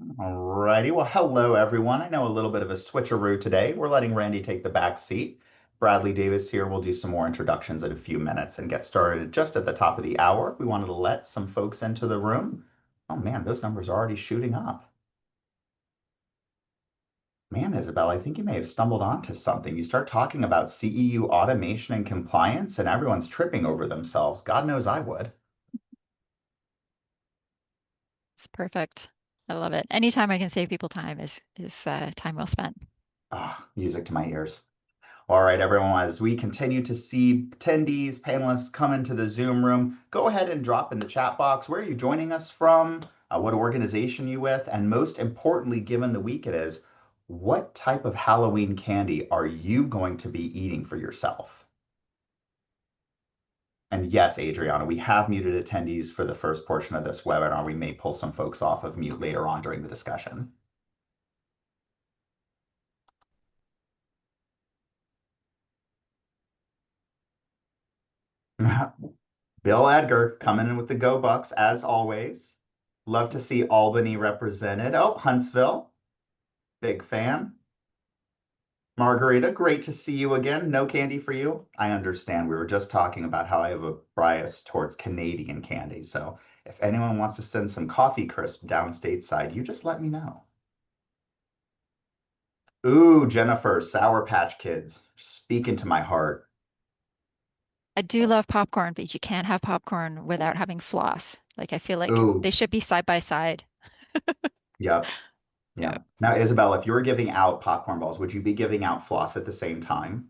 Alrighty. Well, hello, everyone. I know a little bit of a switcheroo today. We're letting Randy take the back seat. Bradley Davis here. We'll do some more introductions in a few minutes and get started just at the top of the hour. We wanted to let some folks into the room. Oh, man, those numbers are already shooting up. Man, Isabel, I think you may have stumbled onto something. You start talking about CEU automation and compliance, and everyone's tripping over themselves. God knows I would. It's perfect. I love it. Anytime I can save people time is time well spent. Ah, music to my ears. All right, everyone, as we continue to see attendees, panelists come into the Zoom room, go ahead and drop in the chat box where are you joining us from, what organization you with, and most importantly, given the week it is, what type of Halloween candy are you going to be eating for yourself? And yes, Adriana, we have muted attendees for the first portion of this webinar. We may pull some folks off of mute later on during the discussion. Bill Edgar coming in with the Go Bucks as always. Love to see Albany represented. Oh, Huntsville, big fan. Margarita, great to see you again. No candy for you. I understand. We were just talking about how I have a bias towards Canadian candy. So if anyone wants to send some coffee crisp down stateside, you just let me know. Ooh, Jennifer, Sour Patch Kids, speaking to my heart. I do love popcorn, but you can't have popcorn without having floss. Like I feel like Ooh, they should be side by side. yep, Yeah. yeah. Now, Isabel, if you were giving out popcorn balls, would you be giving out floss at the same time?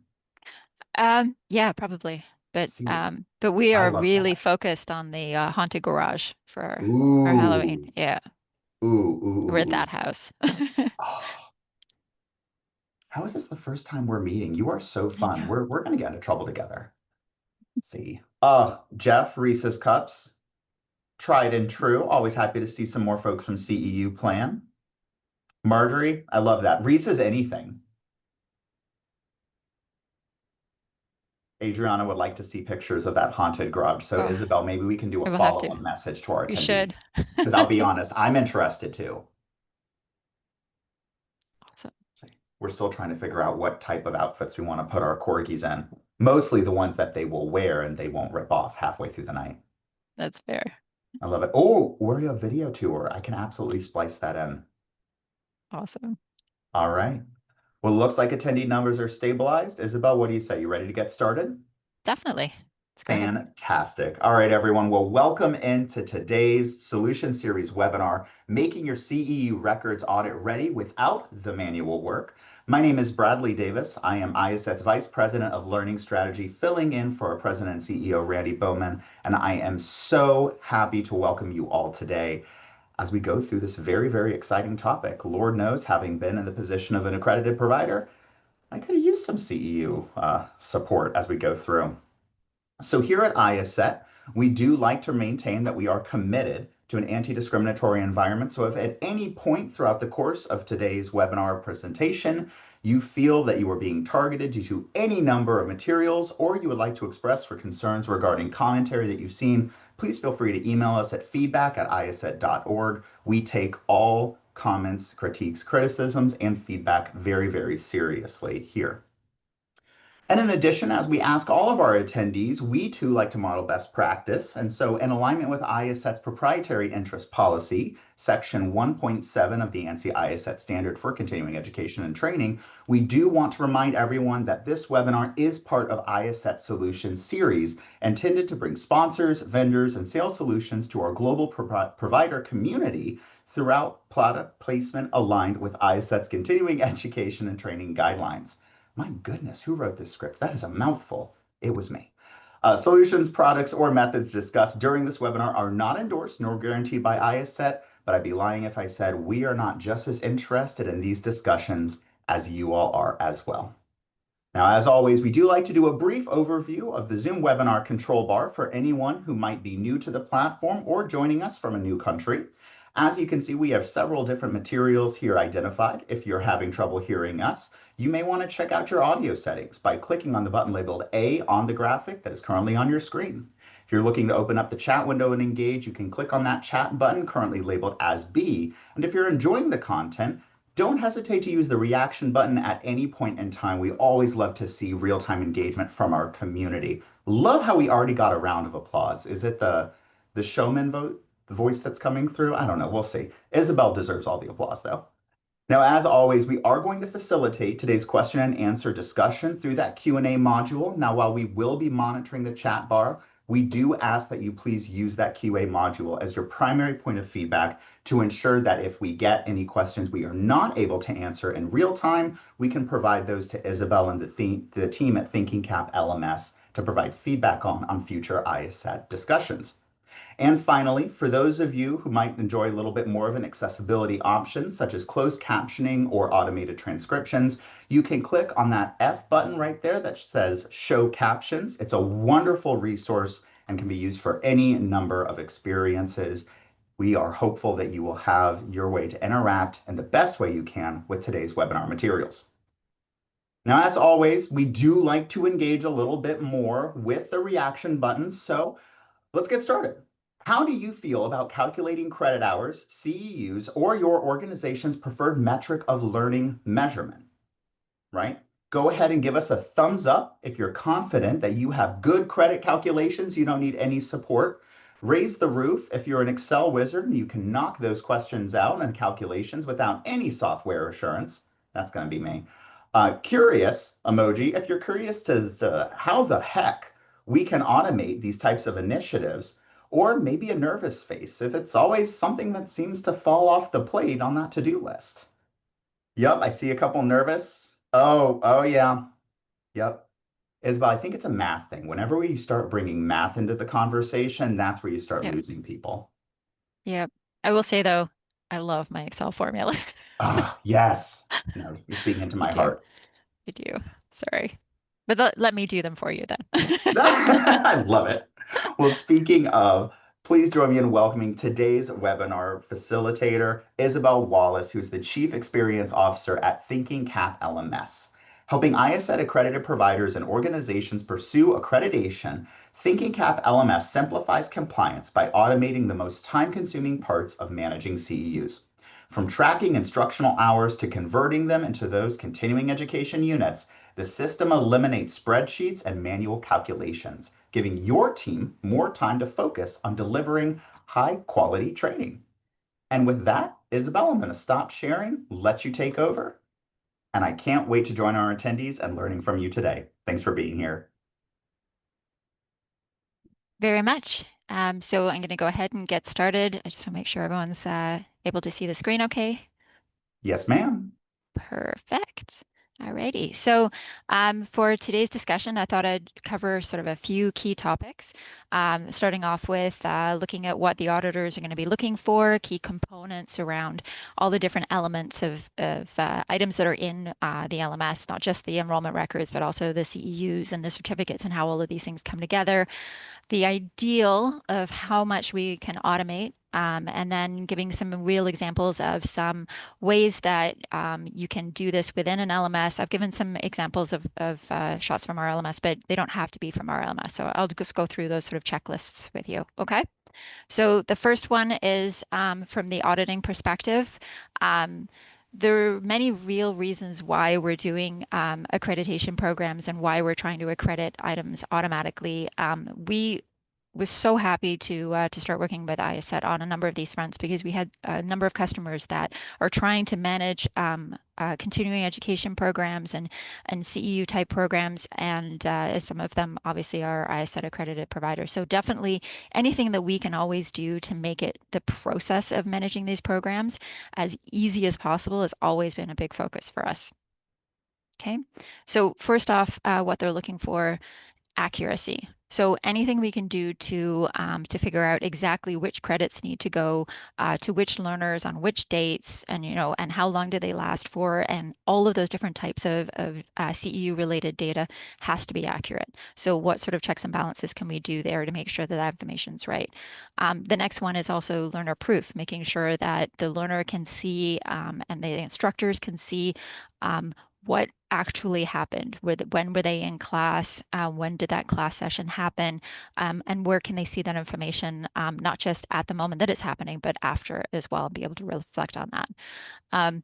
Yeah, probably. But See, um, but we I are love really that. focused on the haunted garage for Halloween. Ooh, Yeah, ooh, ooh, we're at ooh, that ooh. house. Oh, how is this the first time we're meeting? You are so I fun. know. We're gonna get into trouble together. Let's see. Jeff, Reese's Cups, tried and true. Always happy to see some more folks from CEU plan. Marjorie, I love that. Reese's anything. Adriana would like to see pictures of that haunted garage. So Oh, Isabel, maybe we can do a I will have to. follow-up message to our We should. attendees. Because I'll be honest, I'm interested too. Awesome. We're still trying to figure out what type of outfits we want to put our corgis in. Mostly the ones that they will wear and they won't rip off halfway through the night. That's fair. I love it. Oh, Oreo video tour. I can absolutely splice that in. Awesome. All right. Well, looks like attendee numbers are stabilized. Isabel, what do you say? You ready to get started? Definitely. Let's go ahead. Fantastic. All right, everyone. Well, welcome into today's Solution Series webinar, Making Your CEU Records Audit Ready Without the Manual Work. My name is Bradley Davis. I am IACET's Vice President of Learning Strategy, filling in for our President and CEO, Randy Bowman, and I am so happy to welcome you all today as we go through this very, very exciting topic. Lord knows, having been in the position of an accredited provider, I could use some CEU support as we go through. So here at IACET, we do like to maintain that we are committed to an anti-discriminatory environment. So if at any point throughout the course of today's webinar presentation, you feel that you are being targeted due to any number of materials, or you would like to express for concerns regarding commentary that you've seen, please feel free to email us at feedback@iaset.org. We take all comments, critiques, criticisms, and feedback very, very seriously here. And in addition, as we ask all of our attendees, we too like to model best practice. And so in alignment with IACET's proprietary interest policy, section 1.7 of the ANSI IACET standard for continuing education and training, we do want to remind everyone that this webinar is part of IACET Solutions series intended to bring sponsors, vendors, and sales solutions to our global provider community throughout product placement aligned with IACET's continuing education and training guidelines. My goodness, who wrote this script? That is a mouthful. It was me. Solutions, products, or methods discussed during this webinar are not endorsed nor guaranteed by IACET, but I'd be lying if I said we are not just as interested in these discussions as you all are as well. Now, as always, we do like to do a brief overview of the Zoom webinar control bar for anyone who might be new to the platform or joining us from a new country. As you can see, we have several different materials here identified. If you're having trouble hearing us, you may want to check out your audio settings by clicking on the button labeled A on the graphic that is currently on your screen. If you're looking to open up the chat window and engage, you can click on that chat button currently labeled as B. And if you're enjoying the content, don't hesitate to use the reaction button at any point in time. We always love to see real-time engagement from our community. Love how we already got a round of applause. Is it the showman vote, the voice that's coming through? I don't know. We'll see. Isabel deserves all the applause, though. Now, as always, we are going to facilitate today's question and answer discussion through that Q&A module. Now, while we will be monitoring the chat bar, we do ask that you please use that QA module as your primary point of feedback to ensure that if we get any questions we are not able to answer in real time, we can provide those to Isabel and the team at Thinking Cap LMS to provide feedback on future IACET discussions. And finally, for those of you who might enjoy a little bit more of an accessibility option, such as closed captioning or automated transcriptions, you can click on that F button right there that says Show Captions. It's a wonderful resource and can be used for any number of experiences. We are hopeful that you will have your way to interact in the best way you can with today's webinar materials. Now, as always, we do like to engage a little bit more with the reaction buttons, so let's get started. How do you feel about calculating credit hours, CEUs, or your organization's preferred metric of learning measurement, right? Go ahead and give us a thumbs up if you're confident that you have good credit calculations, you don't need any support. Raise the roof if you're an Excel wizard and you can knock those questions out and calculations without any software assurance. That's going to be me. Curious emoji if you're curious as to how the heck we can automate these types of initiatives, or maybe a nervous face if it's always something that seems to fall off the plate on that to-do list. Yep, I see a couple nervous. Oh yeah. Yep. Isabel, I think it's a math thing. Whenever you start bringing math into the conversation, that's where you start Yep. losing people. Yep. I will say though, I love my Excel formulas. Ah, yes. No, you're speaking into I my do. heart. I do. Sorry. But let me do them for you then. I love it. Well, speaking of, please join me in welcoming today's webinar facilitator, Isabel Wallace, who's the Chief Experience Officer at Thinking Cap LMS. Helping IACET accredited providers and organizations pursue accreditation, Thinking Cap LMS simplifies compliance by automating the most time-consuming parts of managing CEUs. From tracking instructional hours to converting them into those continuing education units, the system eliminates spreadsheets and manual calculations, giving your team more time to focus on delivering high-quality training. And with that, Isabel, I'm going to stop sharing, let you take over, and I can't wait to join our attendees and learning from you today. Thanks for being here. Very much. So I'm going to go ahead and get started. I just want to make sure everyone's able to see the screen okay. Yes, ma'am. Perfect. Alrighty. So for today's discussion, I thought I'd cover sort of a few key topics, starting off with looking at what the auditors are going to be looking for, key components around all the different elements of items that are in the LMS, not just the enrollment records, but also the CEUs and the certificates and how all of these things come together, the ideal of how much we can automate, and then giving some real examples of some ways that you can do this within an LMS. I've given some examples of shots from our LMS, but they don't have to be from our LMS. So I'll just go through those sort of checklists with you. Okay. So the first one is from the auditing perspective. There are many real reasons why we're doing accreditation programs and why we're trying to accredit items automatically. We was so happy to start working with IACET on a number of these fronts because we had a number of customers that are trying to manage continuing education programs and CEU type programs, and some of them obviously are IACET accredited providers. So definitely anything that we can always do to make it the process of managing these programs as easy as possible has always been a big focus for us. Okay, so first off, what they're looking for, accuracy. So anything we can do to figure out exactly which credits need to go to which learners on which dates, and and how long do they last for, and all of those different types of CEU related data has to be accurate. So what sort of checks and balances can we do there to make sure that that information's right? The next one is also learner proof, making sure that the learner can see and the instructors can see what actually happened? When were they in class? When did that class session happen? And where can they see that information, not just at the moment that it's happening, but after as well, and be able to reflect on that. Um,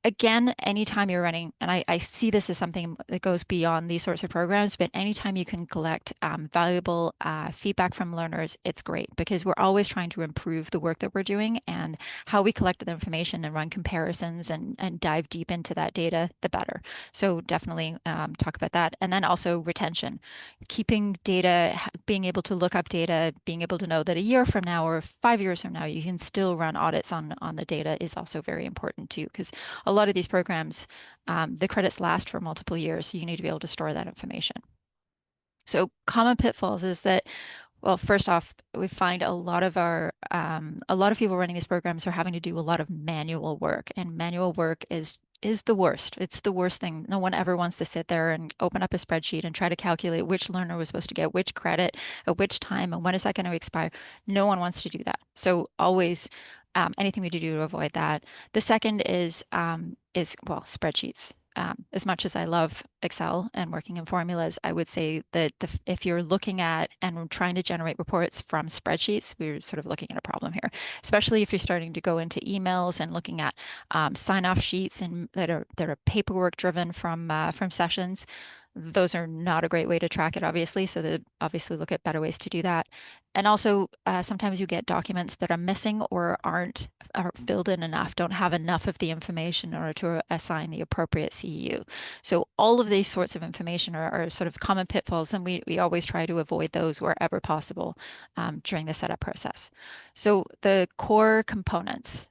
Again, anytime you're running, and I see this as something that goes beyond these sorts of programs, but anytime you can collect valuable feedback from learners, it's great because we're always trying to improve the work that we're doing and how we collect the information and run comparisons and dive deep into that data, the better. So definitely talk about that. And then also retention, keeping data, being able to look up data, being able to know that a year from now or 5 years from now, you can still run audits on the data is also very important too, because a lot of these programs, the credits last for multiple years, so you need to be able to store that information. So common pitfalls is that, well, first off, we find a lot of people running these programs are having to do a lot of manual work, and manual work is the worst. It's the worst thing. No one ever wants to sit there and open up a spreadsheet and try to calculate which learner was supposed to get which credit at which time and when is that going to expire. No one wants to do that. So always anything we do to avoid that. The second is well, spreadsheets. As much as I love Excel and working in formulas, I would say that if you're looking at and trying to generate reports from spreadsheets, we're sort of looking at a problem here, especially if you're starting to go into emails and looking at sign-off sheets and that are paperwork driven from sessions. Those are not a great way to track it, obviously. So they obviously look at better ways to do that. And also, sometimes you get documents that are missing or aren't filled in enough, don't have enough of the information in order to assign the appropriate CEU. So all of these sorts of information are sort of common pitfalls, and we always try to avoid those wherever possible during the setup process. So the core components.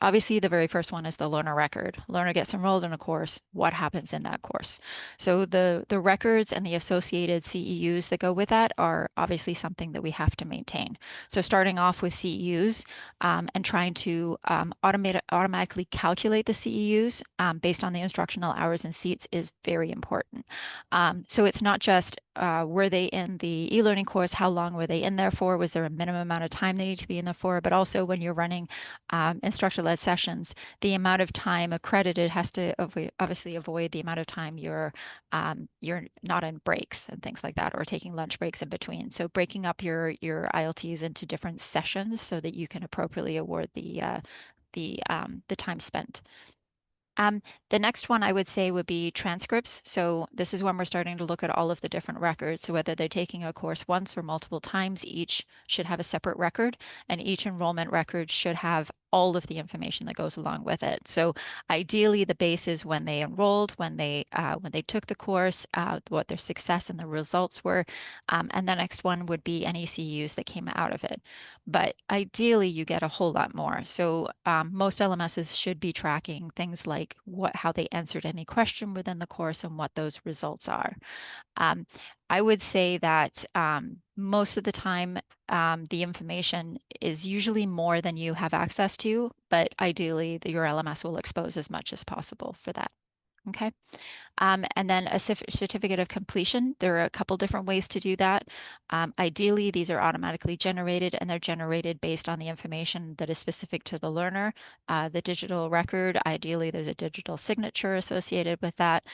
Obviously, the very first one is the learner record. Learner gets enrolled in a course. What happens in that course? So the records and the associated CEUs that go with that are obviously something that we have to maintain. So starting off with CEUs and trying to automatically calculate the CEUs based on the instructional hours and seats is very important. So it's not just were they in the e-learning course? How long were they in there for? Was there a minimum amount of time they need to be in there for? But also when you're running instructor-led sessions, the amount of time accredited has to obviously avoid the amount of time you're not in breaks and things like that, or taking lunch breaks in between. So breaking up your ILTs into different sessions so that you can appropriately award the time spent. The next one I would say would be transcripts. So this is when we're starting to look at all of the different records. So whether they're taking a course once or multiple times, each should have a separate record, and each enrollment record should have all of the information that goes along with it. So ideally, the base is when they enrolled, when they took the course, what their success and the results were, and the next one would be any CEUs that came out of it. But ideally, you get a whole lot more. So most LMSs should be tracking things like how they answered any question within the course and what those results are. Um, I would say that most of the time, the information is usually more than you have access to, but ideally, your LMS will expose as much as possible for that. Okay. And then a certificate of completion. There are a couple different ways to do that. Ideally, these are automatically generated and they're generated based on the information that is specific to the learner. The digital record, ideally, there's a digital signature associated with that.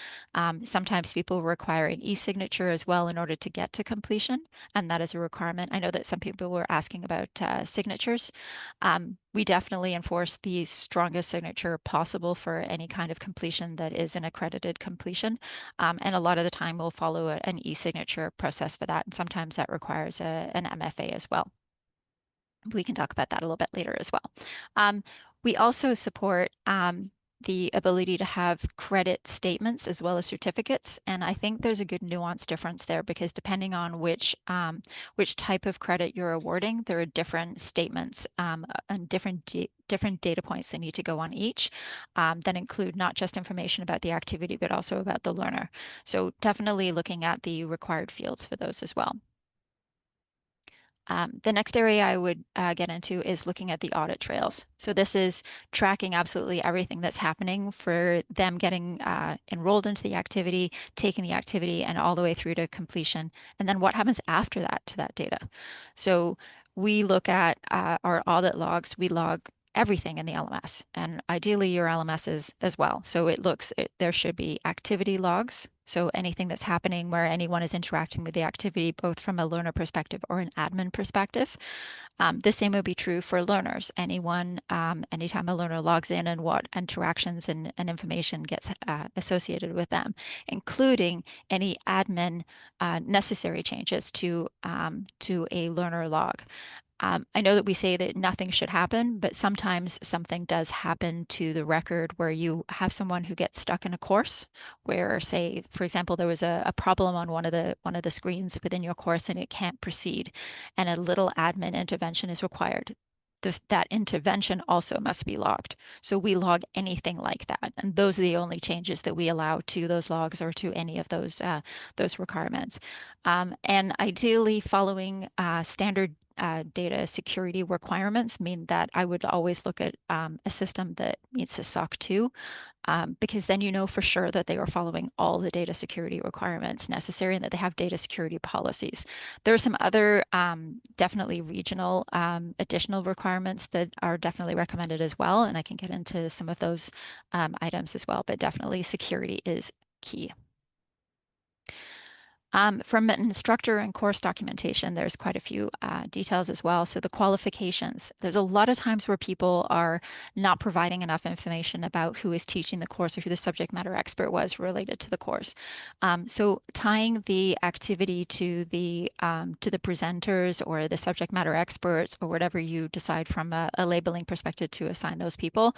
Sometimes people require an e-signature as well in order to get to completion, and that is a requirement. I know that some people were asking about signatures. We definitely enforce the strongest signature possible for any kind of completion that is an accredited completion. And a lot of the time we'll follow an e-signature process for that. And sometimes that requires an MFA as well. We can talk about that a little bit later as well. We also support the ability to have credit statements as well as certificates. And I think there's a good nuance difference there because depending on which type of credit you're awarding, there are different statements and different data points that need to go on each that include not just information about the activity, but also about the learner. So definitely looking at the required fields for those as well. The next area I would get into is looking at the audit trails. So this is tracking absolutely everything that's happening for them getting enrolled into the activity, taking the activity, and all the way through to completion. And then what happens after that to that data. So we look at our audit logs. We log everything in the LMS, and ideally your LMS is as well. So there should be activity logs. So anything that's happening where anyone is interacting with the activity, both from a learner perspective or an admin perspective. The same would be true for learners. Anytime a learner logs in and what interactions and information gets associated with them, including any admin necessary changes to a learner log. I know that we say that nothing should happen, but sometimes something does happen to the record where you have someone who gets stuck in a course where, say, for example, there was a problem on one of the screens within your course and it can't proceed, and a little admin intervention is required. That intervention also must be logged. So we log anything like that, and those are the only changes that we allow to those logs or to any of those requirements. And ideally, following standard data security requirements mean that I would always look at a system that meets the SOC 2, because then you know for sure that they are following all the data security requirements necessary and that they have data security policies. There are some other definitely regional additional requirements that are definitely recommended as well, and I can get into some of those items as well, but definitely security is key. From an instructor and course documentation, there's quite a few details as well. So the qualifications, there's a lot of times where people are not providing enough information about who is teaching the course or who the subject matter expert was related to the course. So tying the activity to the presenters or the subject matter experts or whatever you decide from a labeling perspective to assign those people,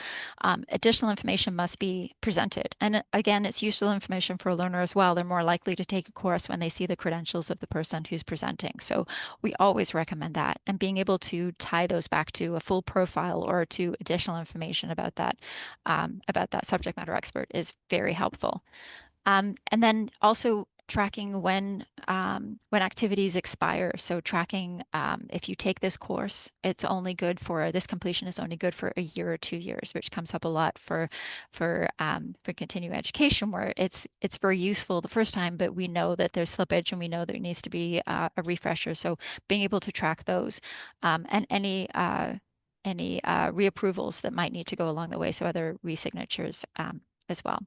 additional information must be presented. And again, it's useful information for a learner as well. They're more likely to take a course when they see the credentials of the person who's presenting. So we always recommend that. And being able to tie those back to a full profile or to additional information about that subject matter expert is very helpful. And then also tracking when activities expire. So tracking if you take this course, this completion is only good for a year or 2 years, which comes up a lot for continuing education, where it's very useful the first time, but we know that there's slippage and we know there needs to be a refresher. So being able to track those and any reapprovals that might need to go along the way. So other resignatures as well.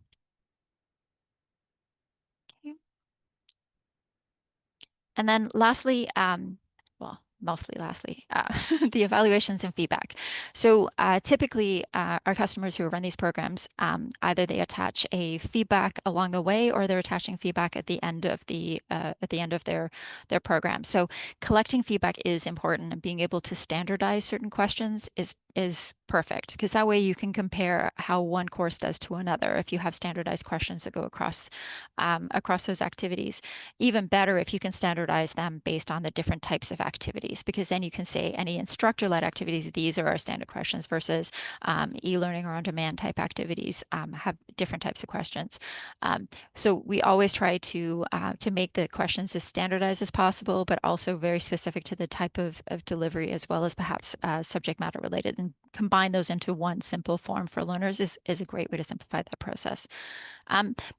And then lastly, well, mostly lastly, the evaluations and feedback. So typically, our customers who run these programs, either they attach a feedback along the way, or they're attaching feedback at the end of their program. So collecting feedback is important, and being able to standardize certain questions is perfect, because that way you can compare how one course does to another if you have standardized questions that go across those activities. Even better if you can standardize them based on the different types of activities, because then you can say any instructor-led activities, these are our standard questions, versus e-learning or on-demand type activities have different types of questions. So we always try to make the questions as standardized as possible, but also very specific to the type of delivery, as well as perhaps subject matter related, and combine those into one simple form for learners is a great way to simplify that process.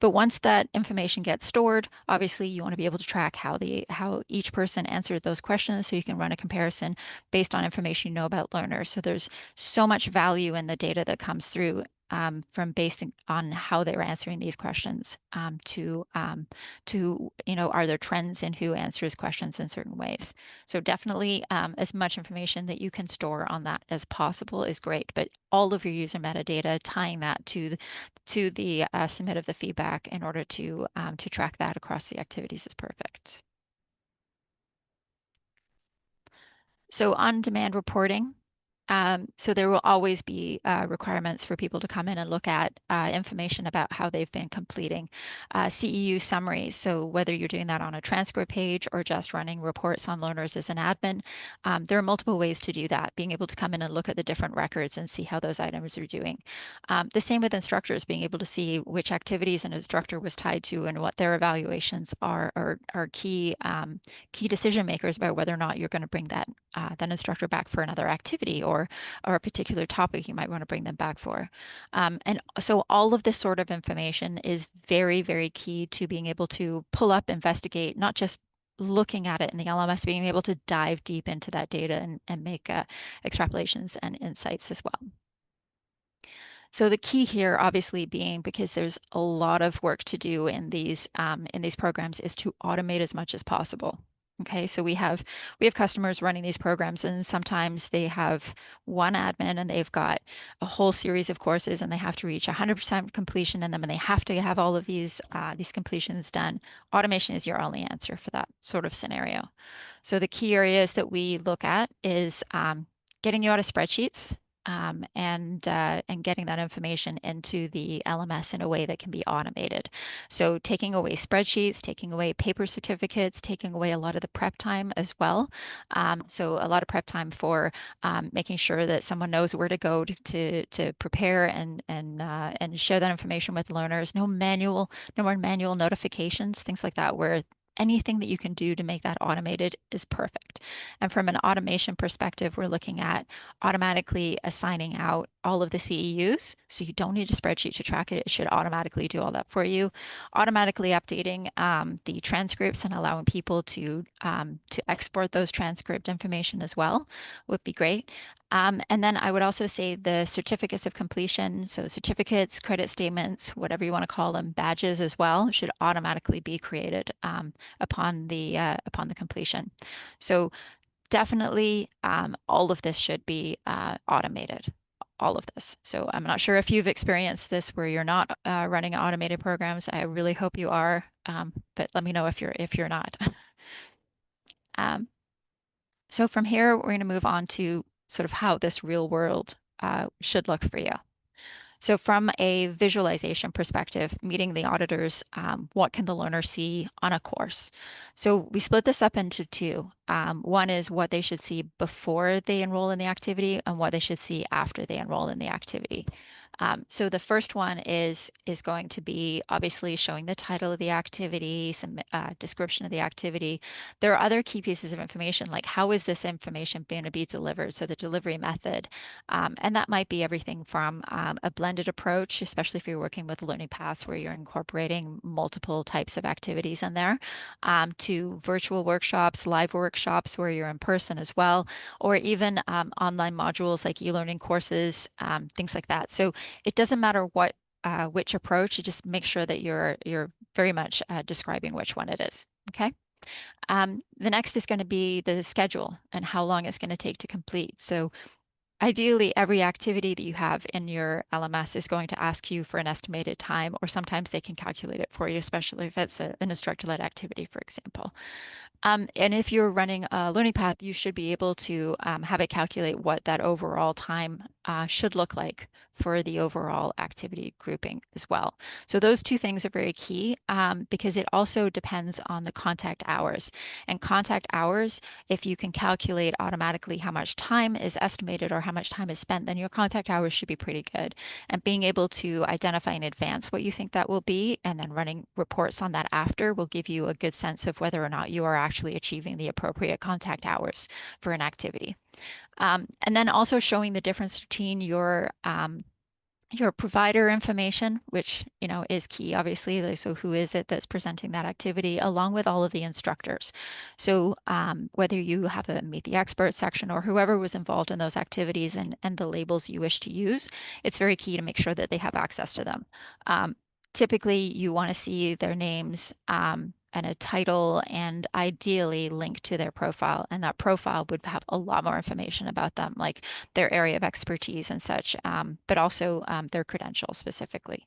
But once that information gets stored, obviously you want to be able to track how each person answered those questions, so you can run a comparison based on information you know about learners. So there's so much value in the data that comes through from based on how they're answering these questions to are there trends in who answers questions in certain ways. So definitely as much information that you can store on that as possible is great, but all of your user metadata, tying that to the submit of the feedback in order to track that across the activities is perfect. So on-demand reporting. So there will always be requirements for people to come in and look at information about how they've been completing CEU summaries. So whether you're doing that on a transcript page or just running reports on learners as an admin, there are multiple ways to do that, being able to come in and look at the different records and see how those items are doing. The same with instructors, being able to see which activities an instructor was tied to and what their evaluations are key decision makers about whether or not you're going to bring that instructor back for another activity or a particular topic you might want to bring them back for. And so all of this sort of information is very, very key to being able to pull up, investigate, not just looking at it in the LMS, being able to dive deep into that data and make extrapolations and insights as well. So the key here, obviously, being because there's a lot of work to do in these programs, is to automate as much as possible. Okay, so we have customers running these programs, and sometimes they have one admin and they've got a whole series of courses, and they have to reach 100% completion in them, and they have to have all of these completions done. Automation is your only answer for that sort of scenario. So the key areas that we look at is getting you out of spreadsheets, and getting that information into the LMS in a way that can be automated. So taking away spreadsheets, taking away paper certificates, taking away a lot of the prep time as well. So a lot of prep time for making sure that someone knows where to go to prepare and share that information with learners. No more manual notifications, things like that, where anything that you can do to make that automated is perfect. And from an automation perspective, we're looking at automatically assigning out all of the CEUs. So you don't need a spreadsheet to track it. It should automatically do all that for you. Automatically updating the transcripts and allowing people to export those transcript information as well would be great. And then I would also say the certificates of completion, so certificates, credit statements, whatever you want to call them, badges as well, should automatically be created upon the completion. So definitely, all of this should be automated. All of this. So I'm not sure if you've experienced this where you're not running automated programs. I really hope you are, but let me know if you're not. Um, so from here, we're going to move on to sort of how this real world should look for you. So from a visualization perspective, meeting the auditors, what can the learner see on a course? So we split this up into two. One is what they should see before they enroll in the activity and what they should see after they enroll in the activity. So the first one is going to be obviously showing the title of the activity, some description of the activity. There are other key pieces of information, like how is this information going to be delivered? So the delivery method. And that might be everything from a blended approach, especially if you're working with learning paths where you're incorporating multiple types of activities in there, to virtual workshops, live workshops where you're in person as well, or even online modules like e-learning courses, things like that. So it doesn't matter which approach, you just make sure that you're very much describing which one it is. Okay. The next is going to be the schedule and how long it's going to take to complete. So ideally, every activity that you have in your LMS is going to ask you for an estimated time, or sometimes they can calculate it for you, especially if it's an instructor-led activity, for example. And if you're running a learning path, you should be able to have it calculate what that overall time should look like for the overall activity grouping as well. So those two things are very key because it also depends on the contact hours. And contact hours, if you can calculate automatically how much time is estimated or how much time is spent, then your contact hours should be pretty good. And being able to identify in advance what you think that will be and then running reports on that after will give you a good sense of whether or not you are actually achieving the appropriate contact hours for an activity. And then also showing the difference between your provider information, which is key, obviously. So who is it that's presenting that activity, along with all of the instructors. So whether you have a Meet the Expert section or whoever was involved in those activities and the labels you wish to use, it's very key to make sure that they have access to them. Typically, you want to see their names and a title, and ideally link to their profile. And that profile would have a lot more information about them, like their area of expertise and such, but also their credentials specifically.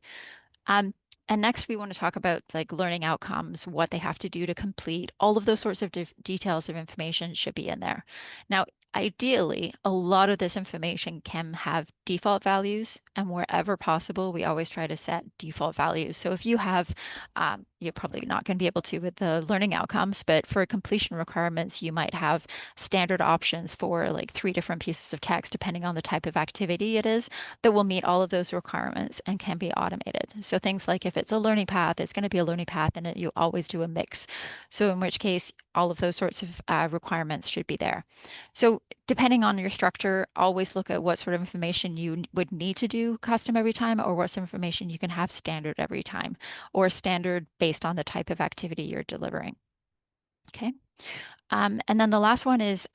Um, and next, we want to talk about like learning outcomes, what they have to do to complete. All of those sorts of details of information should be in there. Now, ideally, a lot of this information can have default values, and wherever possible, we always try to set default values. So if you have, you're probably not going to be able to with the learning outcomes, but for completion requirements, you might have standard options for like 3 different pieces of text, depending on the type of activity it is, that will meet all of those requirements and can be automated. So things like if it's a learning path, it's going to be a learning path, and you always do a mix. So in which case, all of those sorts of requirements should be there. So depending on your structure, always look at what sort of information you would need to do custom every time, or what sort of information you can have standard every time, or standard based on the type of activity you're delivering. Okay. And then the last one is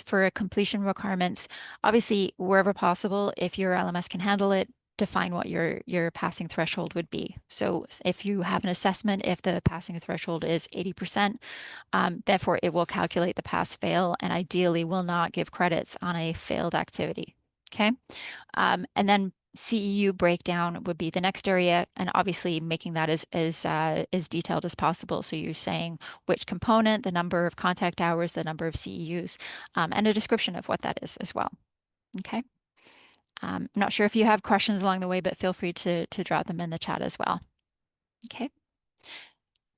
for completion requirements. Obviously, wherever possible, if your LMS can handle it, define what your passing threshold would be. So if you have an assessment, if the passing threshold is 80%, therefore it will calculate the pass fail and ideally will not give credits on a failed activity. Okay. And then CEU breakdown would be the next area, and obviously making that as detailed as possible. So you're saying which component, the number of contact hours, the number of CEUs, and a description of what that is as well. Okay. I'm not sure if you have questions along the way, but feel free to drop them in the chat as well. Okay.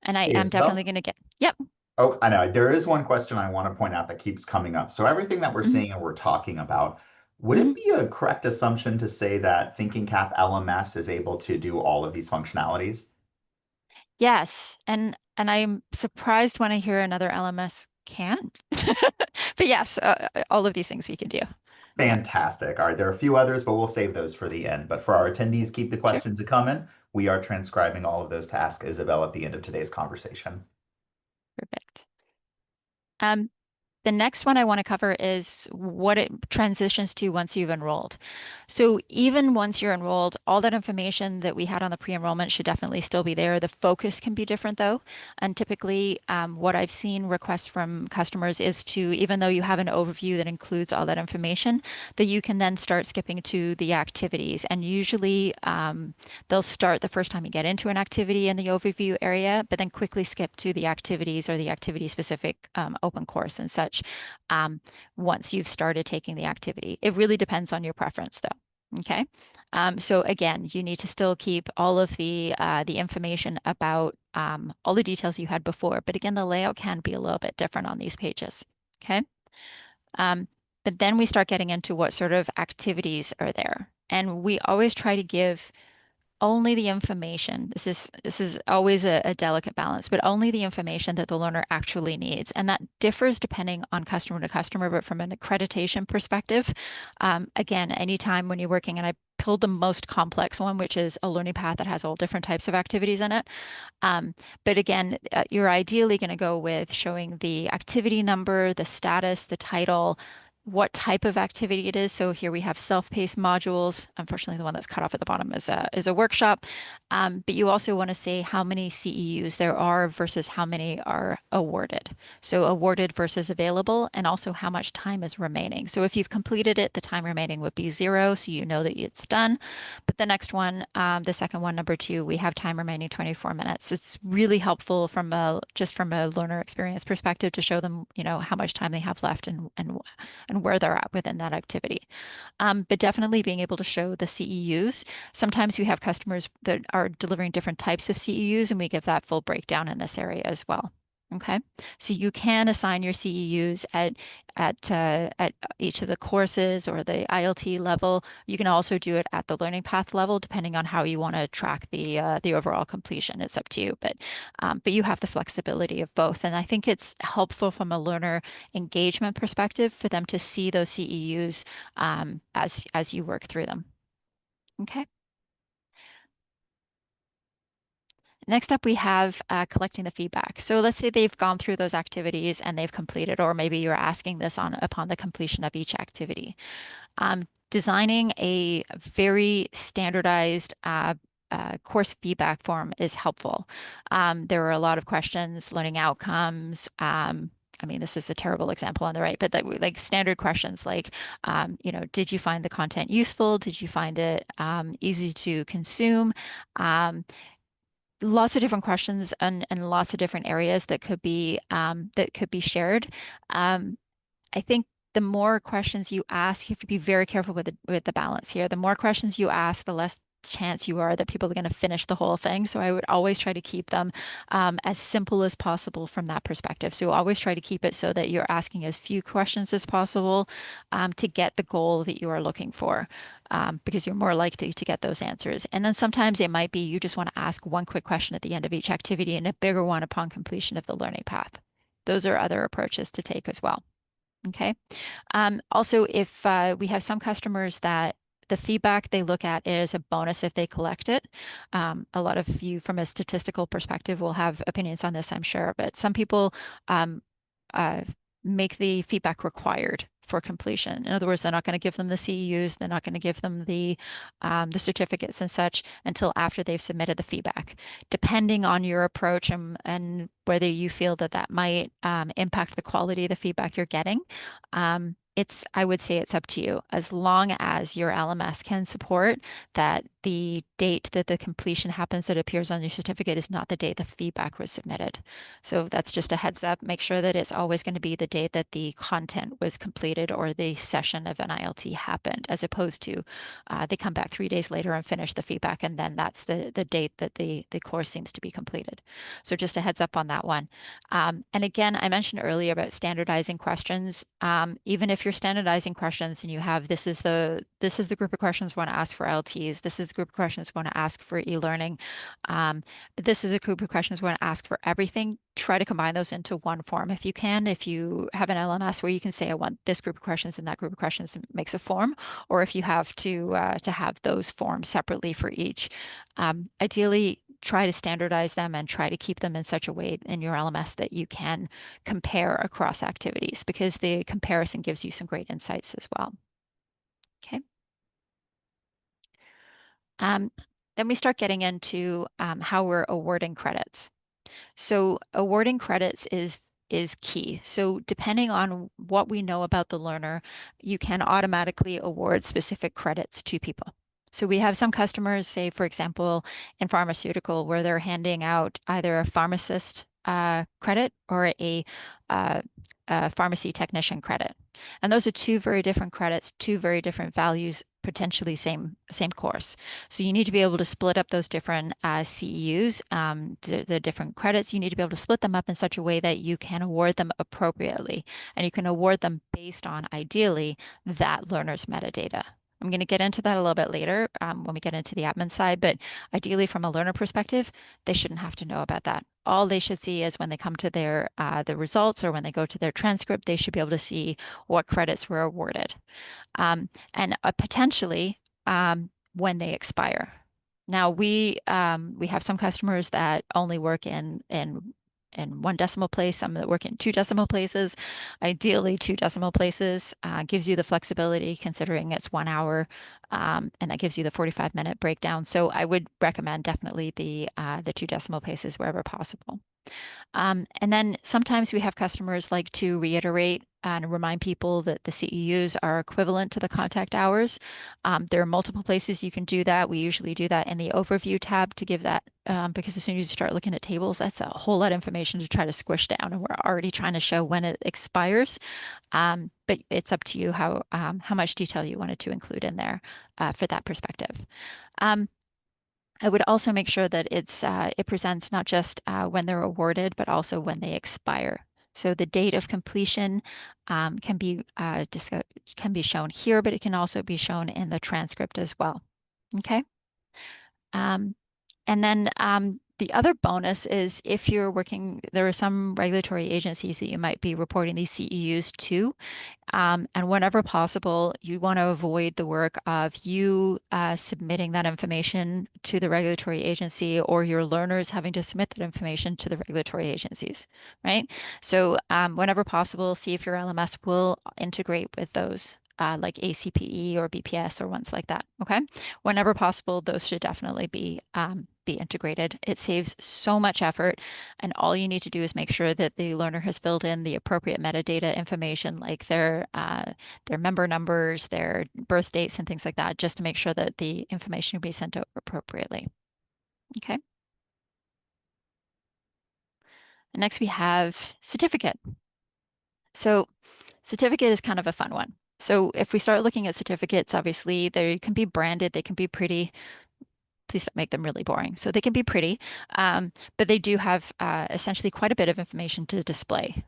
And I Hey, am definitely Isabel. going to get, yep. Oh, I know. There is one question I want to point out that keeps coming up. So everything that we're Mhm, seeing and we're talking about, would it mhm. be a correct assumption to say that Thinking Cap LMS is able to do all of these functionalities? Yes, and I'm surprised when I hear another LMS can't. But yes, all of these things we can do. Yeah, Fantastic. All right, there are a few others, but we'll save those for the end. But for our attendees, keep the sure. questions coming. We are transcribing all of those to ask Isabel at the end of today's conversation. Perfect. Um, The next one I want to cover is what it transitions to once you've enrolled. So even once you're enrolled, all that information that we had on the pre-enrollment should definitely still be there. The focus can be different though. And typically, what I've seen requests from customers is to, even though you have an overview that includes all that information, that you can then start skipping to the activities. And usually, they'll start the first time you get into an activity in the overview area, but then quickly skip to the activities or the activity specific open course and such um, once you've started taking the activity. It really depends on your preference though. Okay. So again, you need to still keep all of the information about all the details you had before. But again, the layout can be a little bit different on these pages. Okay. Um, but then we start getting into what sort of activities are there. And we always try to give only the information. This is always a delicate balance, but only the information that the learner actually needs. And that differs depending on customer to customer, but from an accreditation perspective, again, anytime when you're working, and I pulled the most complex one, which is a learning path that has all different types of activities in it. Um, but again, you're ideally going to go with showing the activity number, the status, the title, what type of activity it is. So here we have self-paced modules. Unfortunately, the one that's cut off at the bottom is a workshop. But you also want to say how many CEUs there are versus how many are awarded. So awarded versus available, and also how much time is remaining. So if you've completed it, the time remaining would be 0, so you know that it's done. But the next one, the second one, number 2, we have time remaining 24 minutes. It's really helpful from a learner experience perspective to show them, how much time they have left and where they're at within that activity. But definitely being able to show the CEUs. Sometimes we have customers that are delivering different types of CEUs, and we give that full breakdown in this area as well. Okay, so you can assign your CEUs at each of the courses or the ILT level. You can also do it at the learning path level, depending on how you want to track the overall completion. It's up to you, but you have the flexibility of both. And I think it's helpful from a learner engagement perspective for them to see those CEUs as you work through them. Okay. Next up, we have collecting the feedback. So let's say they've gone through those activities and they've completed, or maybe you're asking this upon the completion of each activity. Designing a very standardized course feedback form is helpful. There are a lot of questions, learning outcomes. I mean, this is a terrible example on the right, but like standard questions like, did you find the content useful? Did you find it easy to consume? Um, Lots of different questions and lots of different areas that could be shared. Um, I think the more questions you ask, you have to be very careful with the balance here. The more questions you ask, the less chance you are that people are going to finish the whole thing. So I would always try to keep them as simple as possible from that perspective. So always try to keep it so that you're asking as few questions as possible to get the goal that you are looking for. Because you're more likely to get those answers. And then sometimes it might be you just want to ask one quick question at the end of each activity and a bigger one upon completion of the learning path. Those are other approaches to take as well. Okay. Also, if we have some customers that the feedback they look at is a bonus if they collect it. A lot of you from a statistical perspective will have opinions on this, I'm sure, but some people um, uh, make the feedback required for completion. In other words, they're not going to give them the CEUs, they're not going to give them the certificates and such until after they've submitted the feedback. Depending on your approach and whether you feel that that might impact the quality of the feedback you're getting, I would say it's up to you. As long as your LMS can support that the date that the completion happens that appears on your certificate is not the date the feedback was submitted. So that's just a heads up. Make sure that it's always going to be the date that the content was completed or the session of an ILT happened, as opposed to they come back 3 days later and finish the feedback, and then that's the date that the course seems to be completed. So just a heads up on that one. And again, I mentioned earlier about standardizing questions. Even if you're standardizing questions and you have this is the group of questions we want to ask for ILTs, this is the group of questions we want to ask for e-learning, this is a group of questions we want to ask for everything. Try to combine those into one form if you can. If you have an LMS where you can say I want this group of questions and that group of questions, it makes a form, or if you have to have those forms separately for each. Ideally, try to standardize them and try to keep them in such a way in your LMS that you can compare across activities, because the comparison gives you some great insights as well. Okay. Then we start getting into how we're awarding credits. So awarding credits is key. So depending on what we know about the learner, you can automatically award specific credits to people. So we have some customers, say, for example, in pharmaceutical, where they're handing out either a pharmacist credit or uh, a pharmacy technician credit. And those are two very different credits, two very different values, potentially same course. So you need to be able to split up those different CEUs, the different credits. You need to be able to split them up in such a way that you can award them appropriately, and you can award them based on, ideally, that learner's metadata. I'm going to get into that a little bit later when we get into the admin side, but ideally from a learner perspective, they shouldn't have to know about that. All they should see is when they come to their the results, or when they go to their transcript, they should be able to see what credits were awarded, and potentially when they expire. Now we have some customers that only work in one decimal place, some that work in two decimal places. Ideally, two decimal places gives you the flexibility, considering it's 1 hour, and that gives you the 45-minute breakdown. So I would recommend definitely the two decimal places wherever possible. And then sometimes we have customers like to reiterate and remind people that the CEUs are equivalent to the contact hours. There are multiple places you can do that. We usually do that in the overview tab to give that, because as soon as you start looking at tables, that's a whole lot of information to try to squish down, and we're already trying to show when it expires. But it's up to you how much detail you wanted to include in there for that perspective. I would also make sure that it presents not just when they're awarded, but also when they expire. So the date of completion can be shown here, but it can also be shown in the transcript as well. Okay. And then the other bonus is if you're working, there are some regulatory agencies that you might be reporting these CEUs to. And whenever possible, you want to avoid the work of you submitting that information to the regulatory agency, or your learners having to submit that information to the regulatory agencies, right? So whenever possible, see if your LMS will integrate with those. Like ACPE or BPS or ones like that. Okay. Whenever possible, those should definitely be integrated. It saves so much effort, and all you need to do is make sure that the learner has filled in the appropriate metadata information, like their member numbers, their birth dates, and things like that, just to make sure that the information will be sent out appropriately. Okay. And next we have certificate. So certificate is kind of a fun one. So if we start looking at certificates, obviously they can be branded, they can be pretty. Please don't make them really boring. So they can be pretty, but they do have essentially quite a bit of information to display.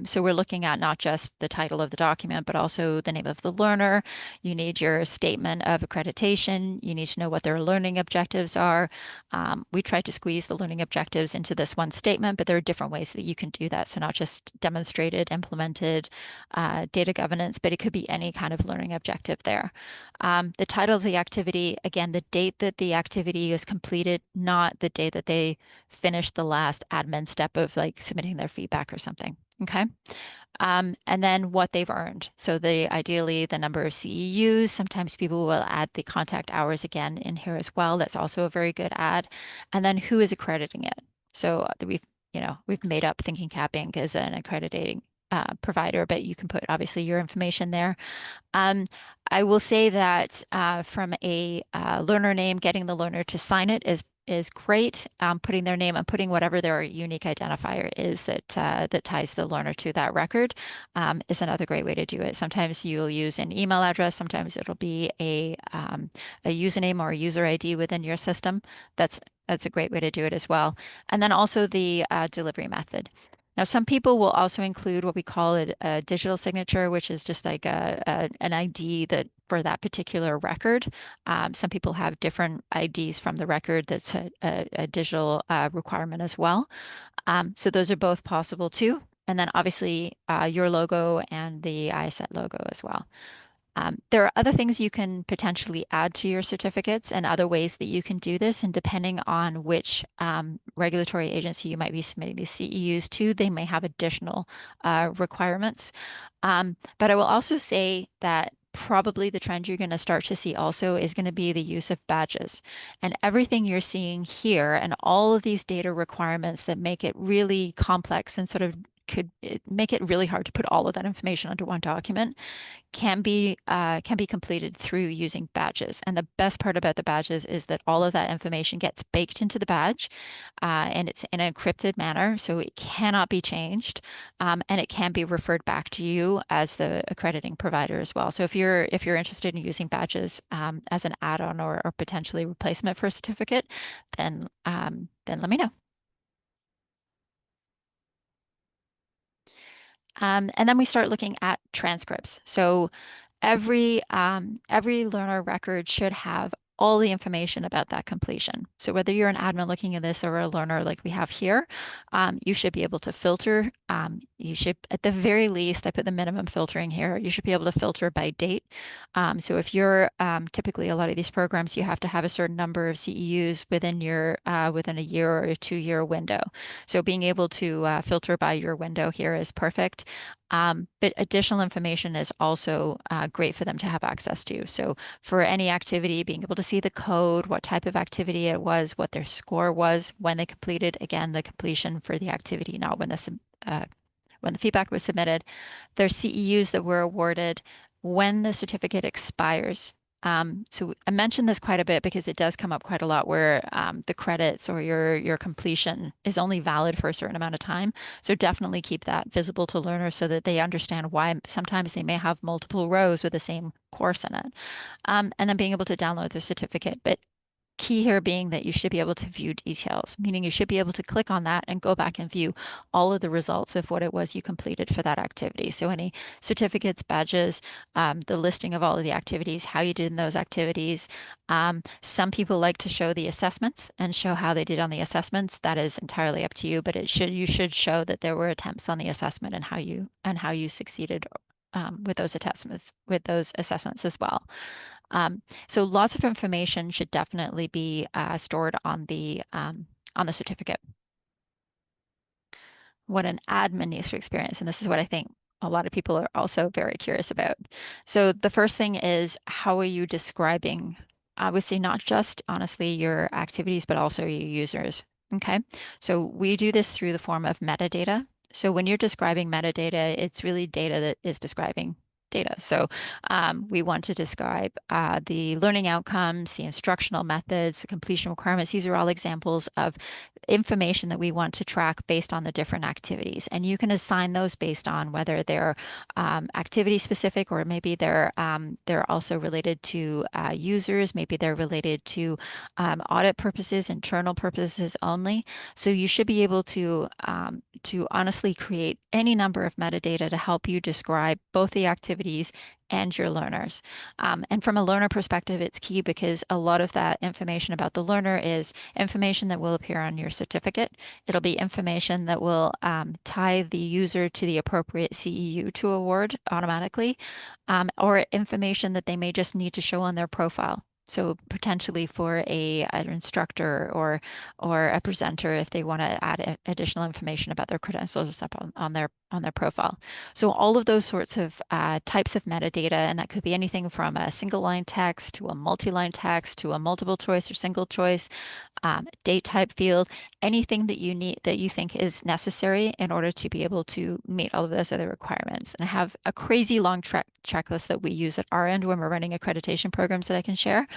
So we're looking at not just the title of the document, but also the name of the learner. You need your statement of accreditation. You need to know what their learning objectives are. We tried to squeeze the learning objectives into this one statement, but there are different ways that you can do that. So not just demonstrated, implemented, data governance, but it could be any kind of learning objective there. The title of the activity, again, the date that the activity is completed, not the date that they finished the last admin step of like submitting their feedback or something. Okay. And then what they've earned. So ideally the number of CEUs. Sometimes people will add the contact hours again in here as well. That's also a very good add. And then who is accrediting it? So we've made up Thinking Cap Inc. as an accrediting provider, but you can put obviously your information there. Um, I will say that from a learner name, getting the learner to sign it is great. Putting their name and putting whatever their unique identifier is that ties the learner to that record is another great way to do it. Sometimes you'll use an email address. Sometimes it'll be a username or a user ID within your system. That's a great way to do it as well. And then also the delivery method. Now, some people will also include what we call a digital signature, which is just like an ID that for that particular record. Some people have different IDs from the record that's a digital requirement as well. So those are both possible too. And then obviously your logo and the IACET logo as well. There are other things you can potentially add to your certificates and other ways that you can do this. And depending on which regulatory agency you might be submitting these CEUs to, they may have additional requirements. But I will also say that probably the trend you're going to start to see also is going to be the use of badges. And everything you're seeing here and all of these data requirements that make it really complex and sort of could make it really hard to put all of that information into one document can be completed through using badges. And the best part about the badges is that all of that information gets baked into the badge, and it's in an encrypted manner, so it cannot be changed, and it can be referred back to you as the accrediting provider as well. So if you're interested in using badges as an add-on or potentially replacement for a certificate, then let me know. And then we start looking at transcripts. So every learner record should have all the information about that completion. So whether you're an admin looking at this or a learner like we have here, you should be able to filter. You should, at the very least, I put the minimum filtering here. You should be able to filter by date. So if you're typically a lot of these programs, you have to have a certain number of CEUs within within a year or a 2-year window. So being able to filter by your window here is perfect. But additional information is also great for them to have access to. So for any activity, being able to see the code, what type of activity it was, what their score was when they completed, again, the completion for the activity, not when the feedback was submitted, their CEUs that were awarded, when the certificate expires. So I mentioned this quite a bit because it does come up quite a lot where the credits or your completion is only valid for a certain amount of time. So definitely keep that visible to learners so that they understand why sometimes they may have multiple rows with the same course in it. And then being able to download the certificate. But key here being that you should be able to view details, meaning you should be able to click on that and go back and view all of the results of what it was you completed for that activity. So any certificates, badges, the listing of all of the activities, how you did in those activities. Some people like to show the assessments and show how they did on the assessments. That is entirely up to you, but you should show that there were attempts on the assessment and how you succeeded with those assessments as well. So lots of information should definitely be stored on the certificate. What an admin needs to experience, and this is what I think a lot of people are also very curious about. So the first thing is, how are you describing, I would say not just honestly your activities, but also your users. Okay, so we do this through the form of metadata. So when you're describing metadata, it's really data that is describing data. So we want to describe the learning outcomes, the instructional methods, the completion requirements. These are all examples of information that we want to track based on the different activities. And you can assign those based on whether they're activity specific, or maybe they're also related to users, maybe they're related to audit purposes, internal purposes only. So you should be able to honestly create any number of metadata to help you describe both the activities and your learners. And from a learner perspective, it's key because a lot of that information about the learner is information that will appear on your certificate. It'll be information that will tie the user to the appropriate CEU to award automatically, or information that they may just need to show on their profile. So potentially for an instructor or a presenter, if they want to add additional information about their credentials up on their profile. So all of those sorts of types of metadata, and that could be anything from a single line text to a multi-line text to a multiple choice or single choice, date type field, anything that you need that you think is necessary in order to be able to meet all of those other requirements. And I have a crazy long checklist that we use at our end when we're running accreditation programs that I can share.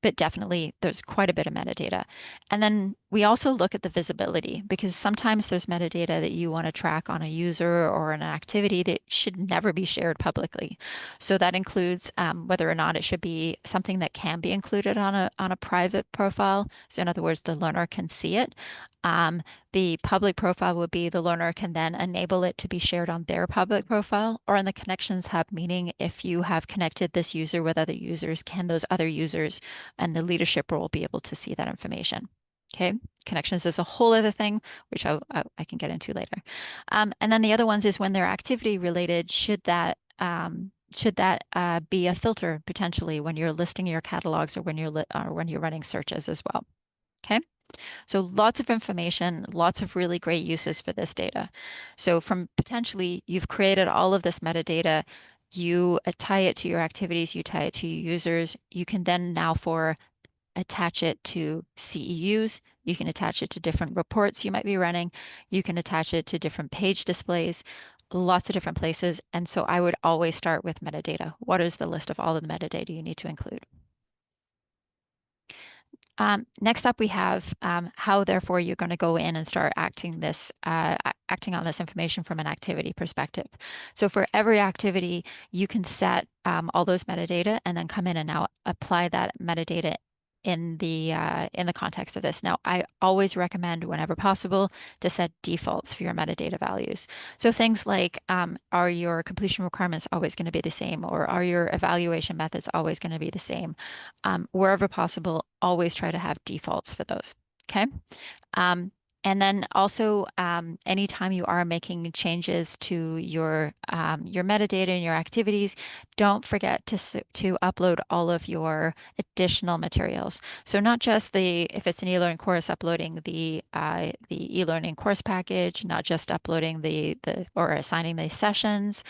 But definitely there's quite a bit of metadata. And then we also look at the visibility, because sometimes there's metadata that you want to track on a user or an activity that should never be shared publicly. So that includes whether or not it should be something that can be included on a private profile. So in other words, the learner can see it. The public profile would be the learner can then enable it to be shared on their public profile or in the connections hub, meaning if you have connected this user with other users, can those other users and the leadership role be able to see that information? Okay, connections is a whole other thing, which I can get into later. And then the other ones is when they're activity related, should that be a filter potentially when you're listing your catalogs or when you're running searches as well? Okay. So lots of information, lots of really great uses for this data. So from potentially you've created all of this metadata, you tie it to your activities, you tie it to your users. You can then now attach it to CEUs. You can attach it to different reports you might be running. You can attach it to different page displays, lots of different places. And so I would always start with metadata. What is the list of all of the metadata you need to include? Next up, we have how, therefore, you're going to go in and start acting on this information from an activity perspective. So for every activity, you can set all those metadata and then come in and now apply that metadata in the context of this. Now, I always recommend, whenever possible, to set defaults for your metadata values. So things like, are your completion requirements always going to be the same, or are your evaluation methods always going to be the same? Wherever possible, always try to have defaults for those. Okay. And then also, anytime you are making changes to your metadata and your activities, don't forget to upload all of your additional materials. So not just if it's an e-learning course, uploading the e-learning course package, not just uploading or assigning the sessions,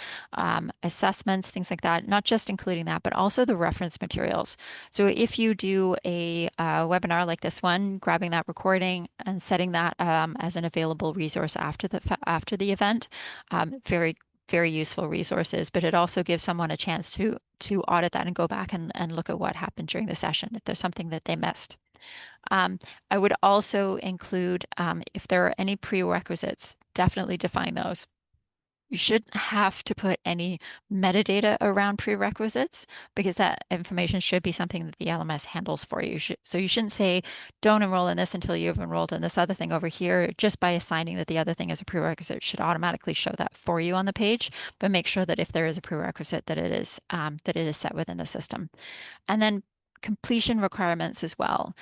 assessments, things like that. Not just including that, but also the reference materials. So if you do a webinar like this one, grabbing that recording and setting that as an available resource after the event, very, very useful resources. But it also gives someone a chance to audit that and go back and look at what happened during the session if there's something that they missed. I would also include, if there are any prerequisites, definitely define those. You shouldn't have to put any metadata around prerequisites, because that information should be something that the LMS handles for you. So you shouldn't say, don't enroll in this until you've enrolled in this other thing over here. Just by assigning that the other thing is a prerequisite, it should automatically show that for you on the page. But make sure that if there is a prerequisite, that it is set within the system. And then completion requirements as well.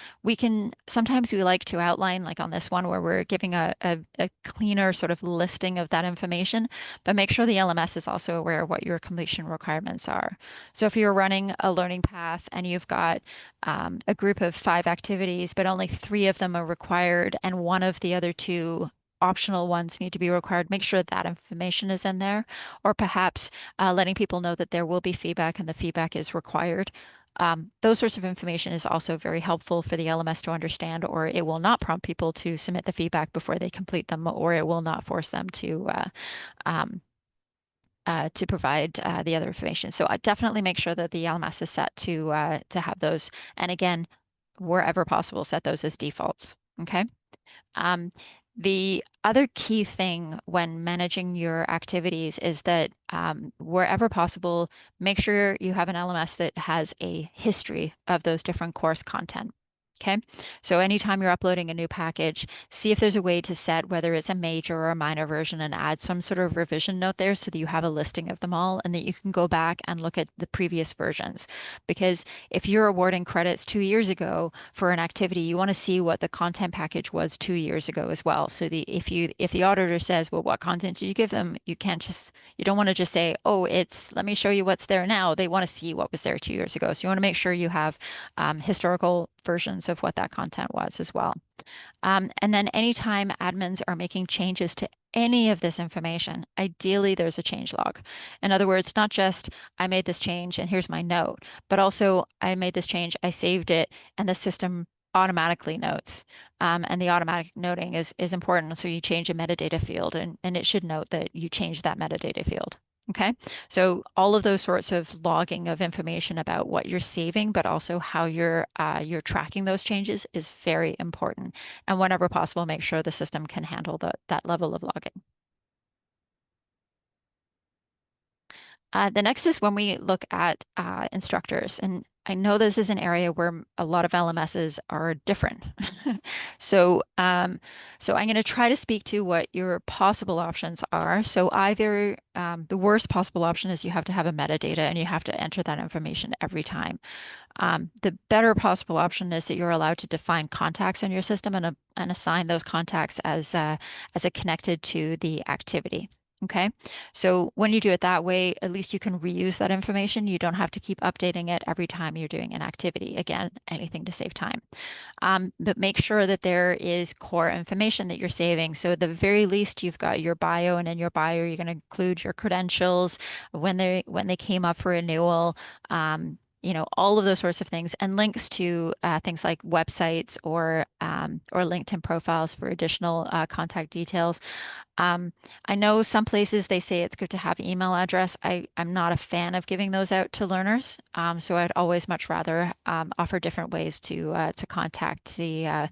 Sometimes we like to outline, like on this one, where we're giving a cleaner sort of listing of that information, but make sure the LMS is also aware of what your completion requirements are. So if you're running a learning path and you've got a group of 5 activities, but only 3 of them are required and one of the other 2 optional ones need to be required, make sure that information is in there, or perhaps letting people know that there will be feedback and the feedback is required. Those sorts of information is also very helpful for the LMS to understand, or it will not prompt people to submit the feedback before they complete them, or it will not force them to to provide the other information. So I definitely make sure that the LMS is set to have those. And again, wherever possible, set those as defaults. Okay. Um, the other key thing when managing your activities is that wherever possible, make sure you have an LMS that has a history of those different course content. Okay, so anytime you're uploading a new package, see if there's a way to set whether it's a major or a minor version and add some sort of revision note there so that you have a listing of them all and that you can go back and look at the previous versions. Because if you're awarding credits 2 years ago for an activity, you want to see what the content package was 2 years ago as well. So if the auditor says, well, what content did you give them? You don't want to just say, oh, let me show you what's there now. They want to see what was there 2 years ago. So you want to make sure you have historical versions of what that content was as well. And then anytime admins are making changes to any of this information, ideally there's a change log. In other words, not just I made this change and here's my note, but also I made this change, I saved it, and the system automatically notes. And the automatic noting is important. So you change a metadata field and it should note that you changed that metadata field. Okay, so all of those sorts of logging of information about what you're saving, but also how you're tracking those changes is very important. And whenever possible, make sure the system can handle that level of logging. The next is when we look at instructors. And I know this is an area where a lot of LMSs are different. So I'm going to try to speak to what your possible options are. So either the worst possible option is you have to have a metadata and you have to enter that information every time. The better possible option is that you're allowed to define contacts in your system and assign those contacts as a connected to the activity. Okay, so when you do it that way, at least you can reuse that information. You don't have to keep updating it every time you're doing an activity. Again, anything to save time. But make sure that there is core information that you're saving. So at the very least, you've got your bio, and in your bio, you're going to include your credentials, when they came up for renewal, all of those sorts of things, and links to things like websites or LinkedIn profiles for additional contact details. Um, I know some places they say it's good to have email address. I'm not a fan of giving those out to learners. So I'd always much rather offer different ways to contact the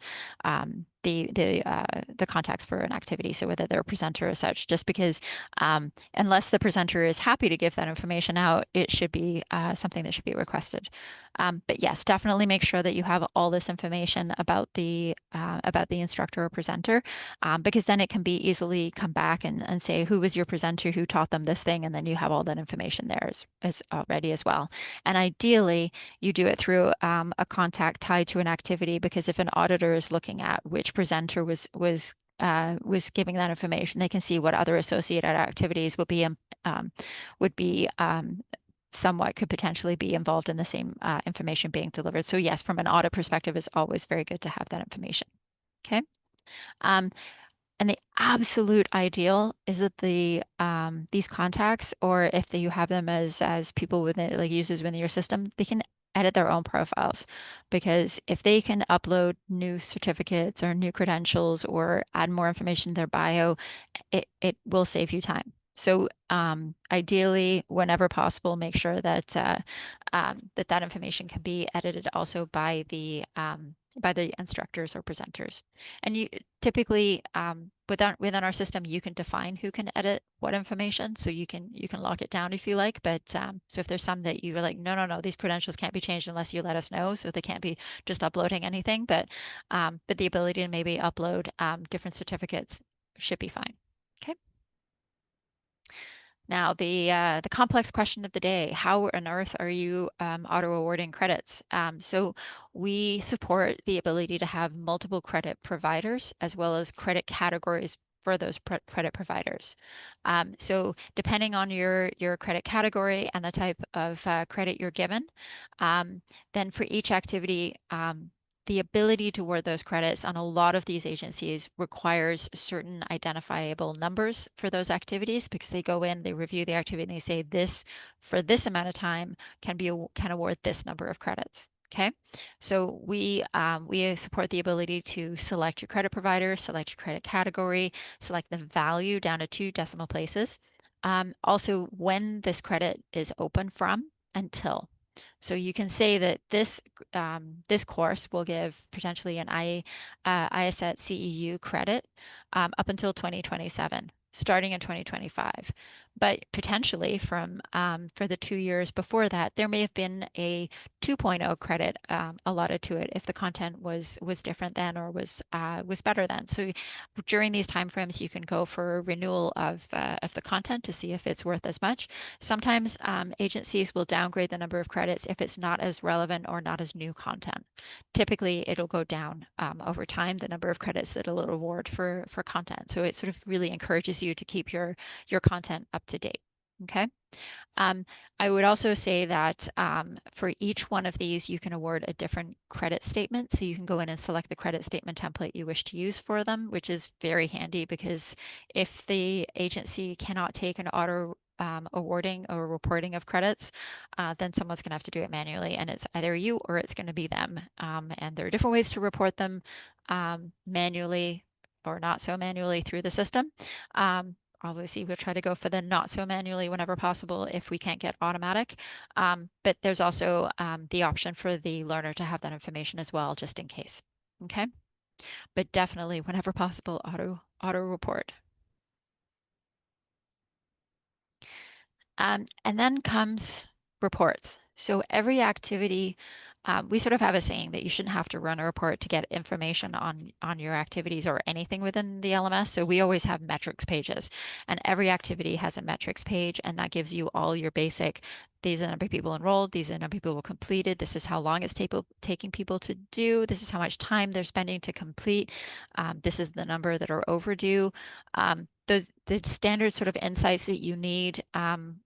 contacts for an activity. So whether they're a presenter or such, just because unless the presenter is happy to give that information out, it should be something that should be requested. But yes, definitely make sure that you have all this information about the instructor or presenter, because then it can be easily come back and say who was your presenter, who taught them this thing, and then you have all that information there as already as well. And ideally, you do it through a contact tied to an activity, because if an auditor is looking at which presenter was giving that information, they can see what other associated activities would be somewhat could potentially be involved in the same information being delivered. So yes, from an audit perspective, it's always very good to have that information. Okay. Um, and the absolute ideal is that these contacts, or if you have them as people within, like users within your system, they can edit their own profiles. Because if they can upload new certificates or new credentials or add more information to their bio, it will save you time. So ideally, whenever possible, make sure that information can be edited also by the instructors or presenters. And you typically within our system, you can define who can edit what information, so you can lock it down if you like. But so if there's some that you are like, no, these credentials can't be changed unless you let us know, so they can't be just uploading anything. But the ability to maybe upload different certificates should be fine. Okay. Now, the complex question of the day: how on earth are you auto awarding credits? So we support the ability to have multiple credit providers as well as credit categories for those credit providers. So depending on your credit category and the type of credit you're given, then for each activity, the ability to award those credits on a lot of these agencies requires certain identifiable numbers for those activities, because they go in, they review the activity, and they say this for this amount of time can award this number of credits. Okay, so we support the ability to select your credit provider, select your credit category, select the value down to 2 decimal places. Also, when this credit is open from until. So you can say that this course will give potentially an IACET CEU credit up until 2027, starting in 2025. But potentially for the 2 years before that, there may have been a 2.0 credit allotted to it if the content was different then or was better then. So during these timeframes, you can go for renewal of the content to see if it's worth as much. Sometimes agencies will downgrade the number of credits if it's not as relevant or not as new content. Typically, it'll go down over time, the number of credits that it'll award for content. So it sort of really encourages you to keep your content up to date. Okay. Um, I would also say that for each one of these, you can award a different credit statement. So you can go in and select the credit statement template you wish to use for them, which is very handy because if the agency cannot take an auto awarding or reporting of credits, then someone's going to have to do it manually. And it's either you or it's going to be them. And there are different ways to report them manually or not so manually through the system. Obviously, we'll try to go for the not so manually whenever possible if we can't get automatic. But there's also the option for the learner to have that information as well, just in case. Okay. But definitely, whenever possible, auto report. And then comes reports. So every activity, we sort of have a saying that you shouldn't have to run a report to get information on your activities or anything within the LMS. So we always have metrics pages, and every activity has a metrics page, and that gives you all your basic. These are the number of people enrolled. These are the number of people completed. This is how long it's taking people to do. This is how much time they're spending to complete. This is the number that are overdue. The standard sort of insights that you need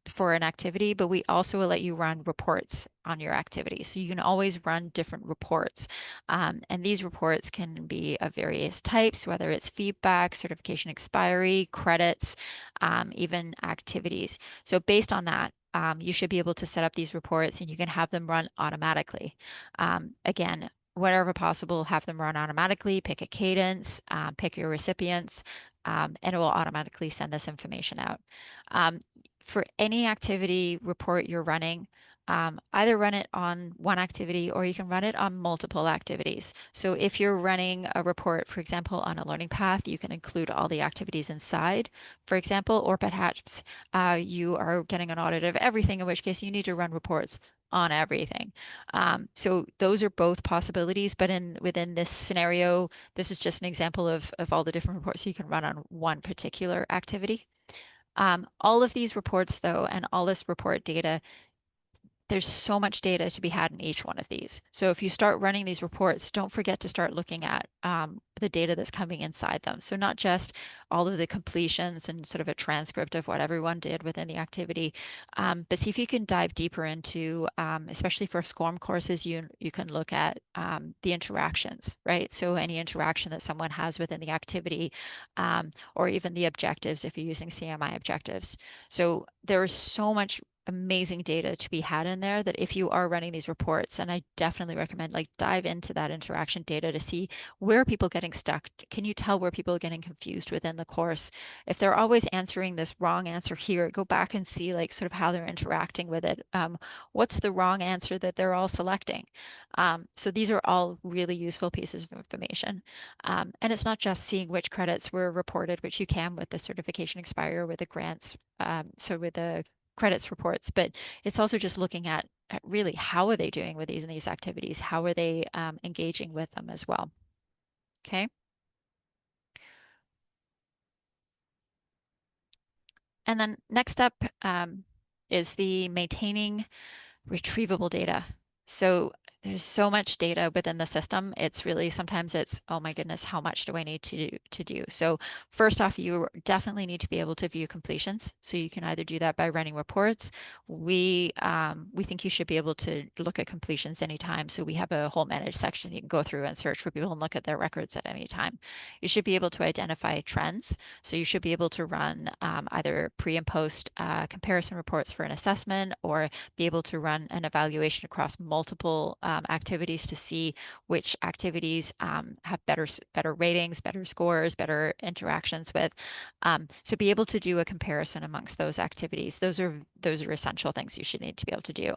for an activity, but we also will let you run reports on your activity. So you can always run different reports. And these reports can be of various types, whether it's feedback, certification expiry, credits, even activities. So based on that, you should be able to set up these reports and you can have them run automatically. Again, wherever possible, have them run automatically, pick a cadence, pick your recipients, and it will automatically send this information out. For any activity report you're running, either run it on one activity or you can run it on multiple activities. So if you're running a report, for example, on a learning path, you can include all the activities inside, for example, or perhaps you are getting an audit of everything, in which case you need to run reports on everything. So those are both possibilities, but within this scenario, this is just an example of all the different reports you can run on one particular activity. All of these reports, though, and all this report data, there's so much data to be had in each one of these. So if you start running these reports, don't forget to start looking at the data that's coming inside them. So not just all of the completions and sort of a transcript of what everyone did within the activity, but see if you can dive deeper into, especially for SCORM courses, you can look at the interactions, right? So any interaction that someone has within the activity, or even the objectives if you're using CMI objectives. So there is so much amazing data to be had in there that if you are running these reports, and I definitely recommend like dive into that interaction data to see where are people getting stuck. Can you tell where people are getting confused within the course? If they're always answering this wrong answer here, go back and see like sort of how they're interacting with it. What's the wrong answer that they're all selecting? So these are all really useful pieces of information. And it's not just seeing which credits were reported, which you can with the certification expire, with the grants, so with the credits reports, but it's also just looking at really how are they doing with these activities? How are they engaging with them as well? Okay. And then next up is the maintaining retrievable data. So there's so much data within the system. It's really sometimes it's, oh my goodness, how much do I need to do? So first off, you definitely need to be able to view completions. So you can either do that by running reports. We think you should be able to look at completions anytime. So we have a whole manage section you can go through and search for people and look at their records at any time. You should be able to identify trends. So you should be able to run either pre and post comparison reports for an assessment or be able to run an evaluation across multiple activities to see which activities have better ratings, better scores, better interactions with. So be able to do a comparison amongst those activities. Those are essential things you should need to be able to do.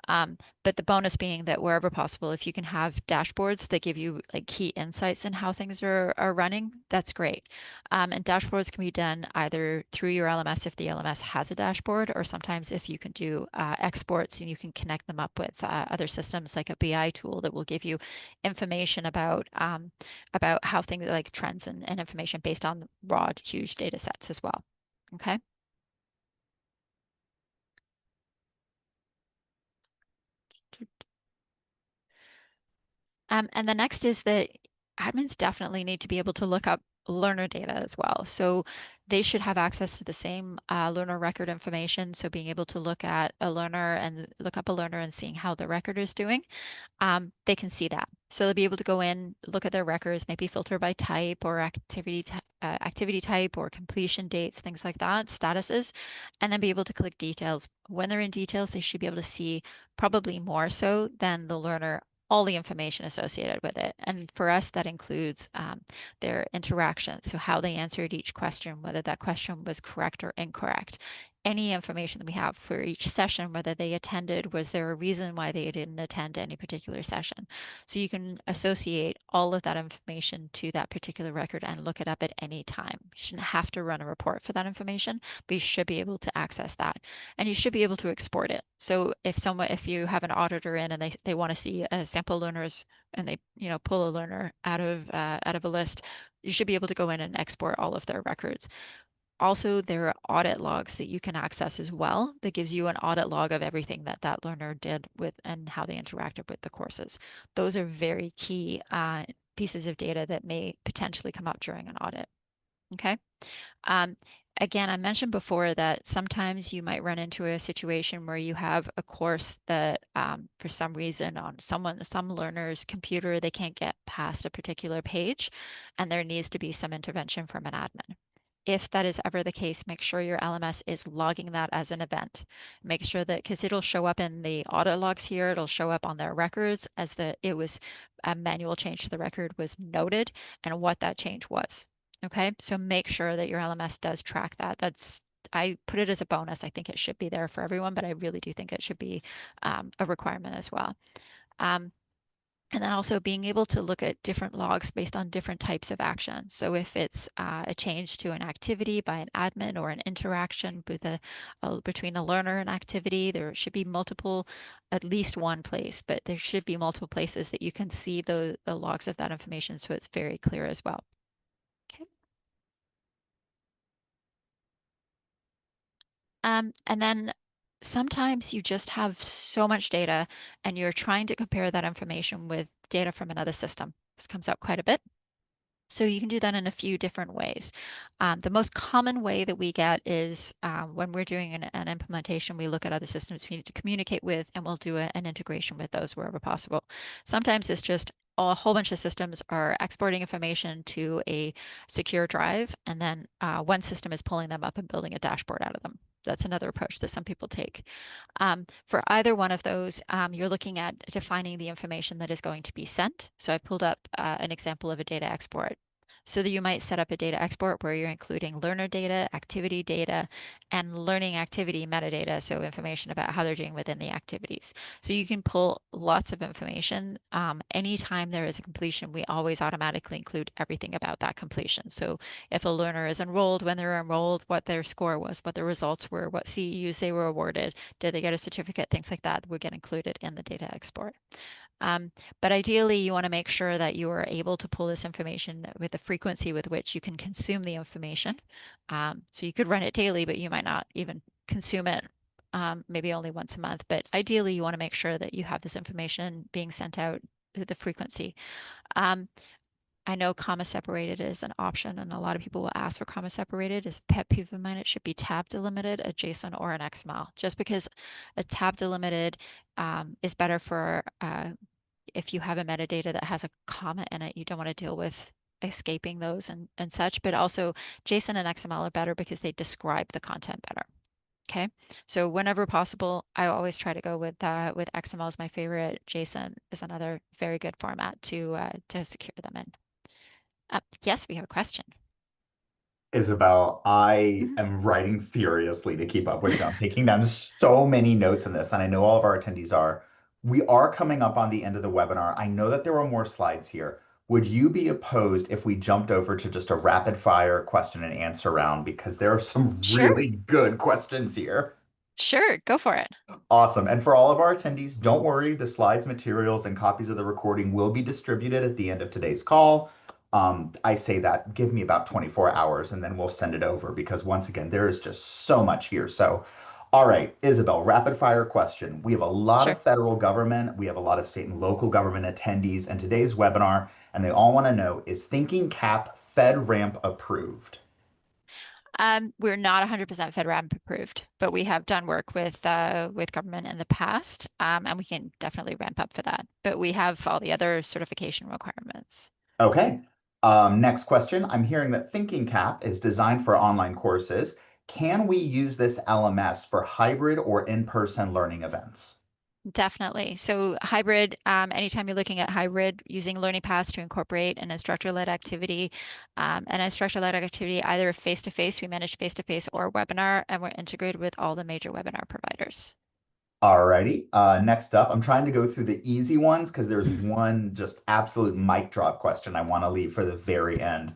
But the bonus being that wherever possible, if you can have dashboards that give you like key insights in how things are running, that's great. And dashboards can be done either through your LMS if the LMS has a dashboard, or sometimes if you can do exports and you can connect them up with other systems like a BI tool that will give you information about how things like trends and information based on raw, huge data sets as well. Okay. And the next is that admins definitely need to be able to look up learner data as well. So they should have access to the same learner record information. So being able to look at a learner and look up a learner and seeing how the record is doing, they can see that. So they'll be able to go in, look at their records, maybe filter by type or activity type or completion dates, things like that, statuses, and then be able to click details. When they're in details, they should be able to see probably more so than the learner all the information associated with it. And for us, that includes their interaction. So how they answered each question, whether that question was correct or incorrect. Any information that we have for each session, whether they attended, was there a reason why they didn't attend any particular session? So you can associate all of that information to that particular record and look it up at any time. You shouldn't have to run a report for that information, but you should be able to access that. And you should be able to export it. So if you have an auditor in and they want to see sample learners and they pull a learner out of a list, you should be able to go in and export all of their records. Also, there are audit logs that you can access as well that gives you an audit log of everything that that learner did with and how they interacted with the courses. Those are very key pieces of data that may potentially come up during an audit. Okay. Um, Again, I mentioned before that sometimes you might run into a situation where you have a course that, for some reason, on some learner's computer, they can't get past a particular page, and there needs to be some intervention from an admin. If that is ever the case, make sure your LMS is logging that as an event. Make sure that, because it'll show up in the audit logs here, it'll show up on their records as it was a manual change to the record was noted and what that change was. Okay, so make sure that your LMS does track that. I put it as a bonus. I think it should be there for everyone, but I really do think it should be a requirement as well. And then also being able to look at different logs based on different types of action. So if it's a change to an activity by an admin or an interaction between a learner and activity, there should be multiple, at least one place, but there should be multiple places that you can see the logs of that information so it's very clear as well. Okay. And then sometimes you just have so much data and you're trying to compare that information with data from another system. This comes up quite a bit. So you can do that in a few different ways. The most common way that we get is when we're doing an implementation, we look at other systems we need to communicate with, and we'll do an integration with those wherever possible. Sometimes it's just a whole bunch of systems are exporting information to a secure drive, and then one system is pulling them up and building a dashboard out of them. That's another approach that some people take. For either one of those, you're looking at defining the information that is going to be sent. So I pulled up an example of a data export. So that you might set up a data export where you're including learner data, activity data, and learning activity metadata, so information about how they're doing within the activities. So you can pull lots of information. Anytime there is a completion, we always automatically include everything about that completion. So if a learner is enrolled, when they're enrolled, what their score was, what their results were, what CEUs they were awarded, did they get a certificate, things like that would get included in the data export. But ideally, you want to make sure that you are able to pull this information with the frequency with which you can consume the information. So you could run it daily, but you might not even consume it maybe only once a month. But ideally, you want to make sure that you have this information being sent out with the frequency. I know comma separated is an option, and a lot of people will ask for comma separated. As a pet peeve of mine, it should be tab delimited, a JSON or an XML. Just because a tab delimited is better for if you have a metadata that has a comma in it, you don't want to deal with escaping those and such. But also, JSON and XML are better because they describe the content better. Okay. So whenever possible, I always try to go with XML is my favorite. JSON is another very good format to secure them in. Yes, we have a question. Isabel, I Mhm. am writing furiously to keep up with you. I'm taking down so many notes in this, and I know all of our attendees are. We are coming up on the end of the webinar. I know that there are more slides here. Would you be opposed if we jumped over to just a rapid fire question and answer round? Because there are some Sure. really good questions here. Sure. Go for it. Awesome. And for all of our attendees, don't worry, the slides, materials, and copies of the recording will be distributed at the end of today's call. I say that, give me about 24 hours and then we'll send it over because once again, there is just so much here. So, all right, Isabel, rapid fire question. We have a lot Sure. of federal government, we have a lot of state and local government attendees in today's webinar, and they all want to know, is Thinking Cap FedRAMP approved? We're not 100% FedRAMP approved, but we have done work with government in the past, and we can definitely ramp up for that. But we have all the other certification requirements. Okay. Next question. I'm hearing that Thinking Cap is designed for online courses. Can we use this LMS for hybrid or in-person learning events? Definitely. So hybrid, anytime you're looking at hybrid, using learning paths to incorporate an instructor-led activity, either face-to-face, we manage face-to-face or webinar, and we're integrated with all the major webinar providers. Alrighty. Next up, I'm trying to go through the easy ones because there's one just absolute mic drop question I want to leave for the very end.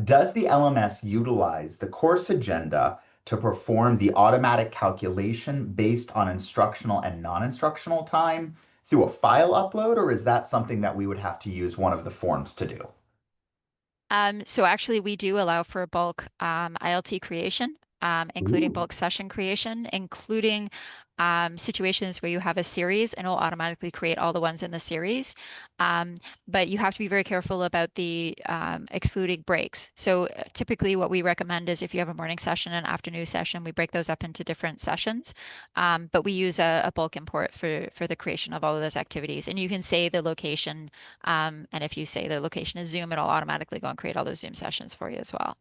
Does the LMS utilize the course agenda to perform the automatic calculation based on instructional and non-instructional time through a file upload, or is that something that we would have to use one of the forms to do? So actually, we do allow for bulk ILT creation, including Ooh. bulk session creation, including situations where you have a series and it'll automatically create all the ones in the series. Um, but you have to be very careful about the excluding breaks. So typically what we recommend is if you have a morning session and afternoon session, we break those up into different sessions. But we use a bulk import for the creation of all of those activities. And you can say the location and if you say the location is Zoom, it'll automatically go and create all those Zoom sessions for you as well.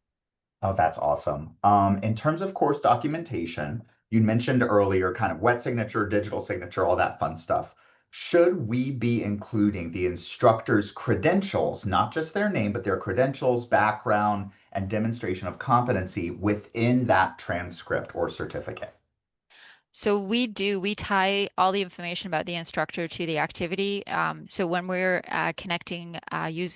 Oh, that's awesome. In terms of course documentation, you mentioned earlier kind of wet signature, digital signature, all that fun stuff. Should we be including the instructor's credentials, not just their name, but their credentials, background, and demonstration of competency within that transcript or certificate? So we tie all the information about the instructor to the activity. So when we're connecting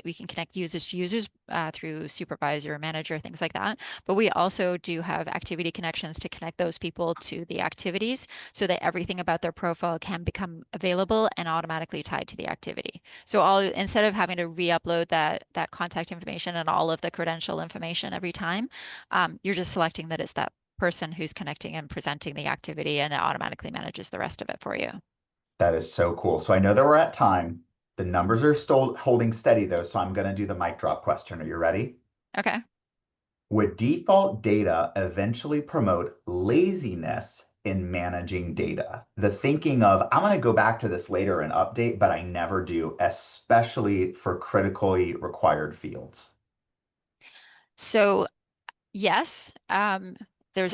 we can connect users to users through supervisor, manager, things like that. But we also do have activity connections to connect those people to the activities so that everything about their profile can become available and automatically tied to the activity. So all instead of having to re-upload that contact information and all of the credential information every time, you're just selecting that it's that person who's connecting and presenting the activity, and it automatically manages the rest of it for you. That is so cool. So I know that we're at time. The numbers are still holding steady though, so I'm going to do the mic drop question. Are you ready? Okay. Would default data eventually promote laziness in managing data? The thinking of, I'm going to go back to this later and update, but I never do, especially for critically required fields. So yes,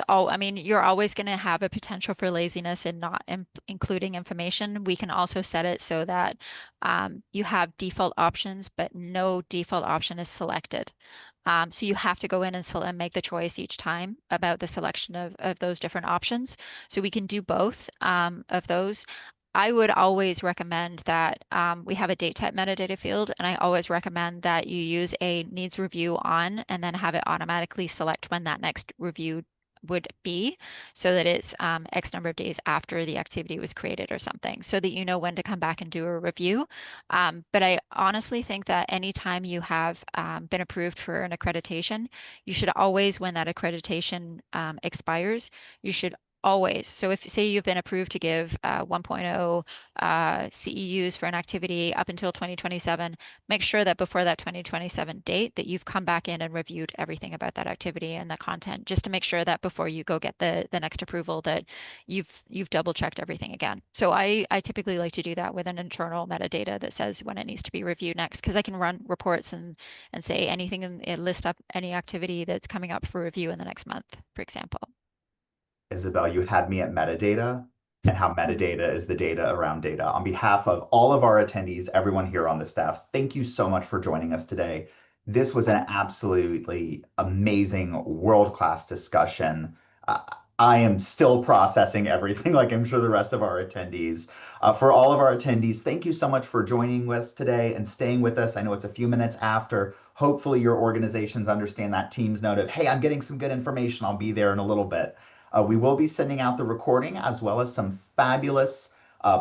I mean, you're always going to have a potential for laziness in not including information. We can also set it so that you have default options, but no default option is selected. So you have to go in and make the choice each time about the selection of those different options. So we can do both of those. I would always recommend that we have a date type metadata field, and I always recommend that you use a needs review on and then have it automatically select when that next review would be so that it's X number of days after the activity was created or something so that you know when to come back and do a review. But I honestly think that anytime you have been approved for an accreditation, you should always, when that accreditation expires, you should always. So if say you've been approved to give 1.0 CEUs for an activity up until 2027, make sure that before that 2027 date that you've come back in and reviewed everything about that activity and the content, just to make sure that before you go get the next approval that you've double checked everything again. So I typically like to do that with an internal metadata that says when it needs to be reviewed next, because I can run reports and say anything and list up any activity that's coming up for review in the next month, for example. Isabel, you had me at metadata and how metadata is the data around data. On behalf of all of our attendees, everyone here on the staff, thank you so much for joining us today. This was an absolutely amazing, world-class discussion. Uh, I am still processing everything, like I'm sure the rest of our attendees. For all of our attendees, thank you so much for joining us today and staying with us. I know it's a few minutes after. Hopefully, your organizations understand that Teams note of, hey, I'm getting some good information. I'll be there in a little bit. We will be sending out the recording as well as some fabulous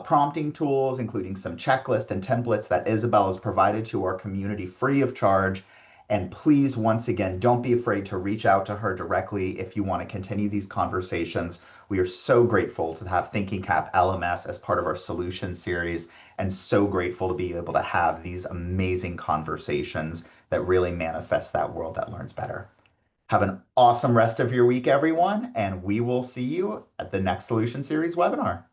prompting tools, including some checklists and templates that Isabel has provided to our community free of charge. And please, once again, don't be afraid to reach out to her directly if you want to continue these conversations. We are so grateful to have Thinking Cap LMS as part of our solution series, and so grateful to be able to have these amazing conversations that really manifest that world that learns better. Have an awesome rest of your week, everyone, and we will see you at the next Solution Series webinar.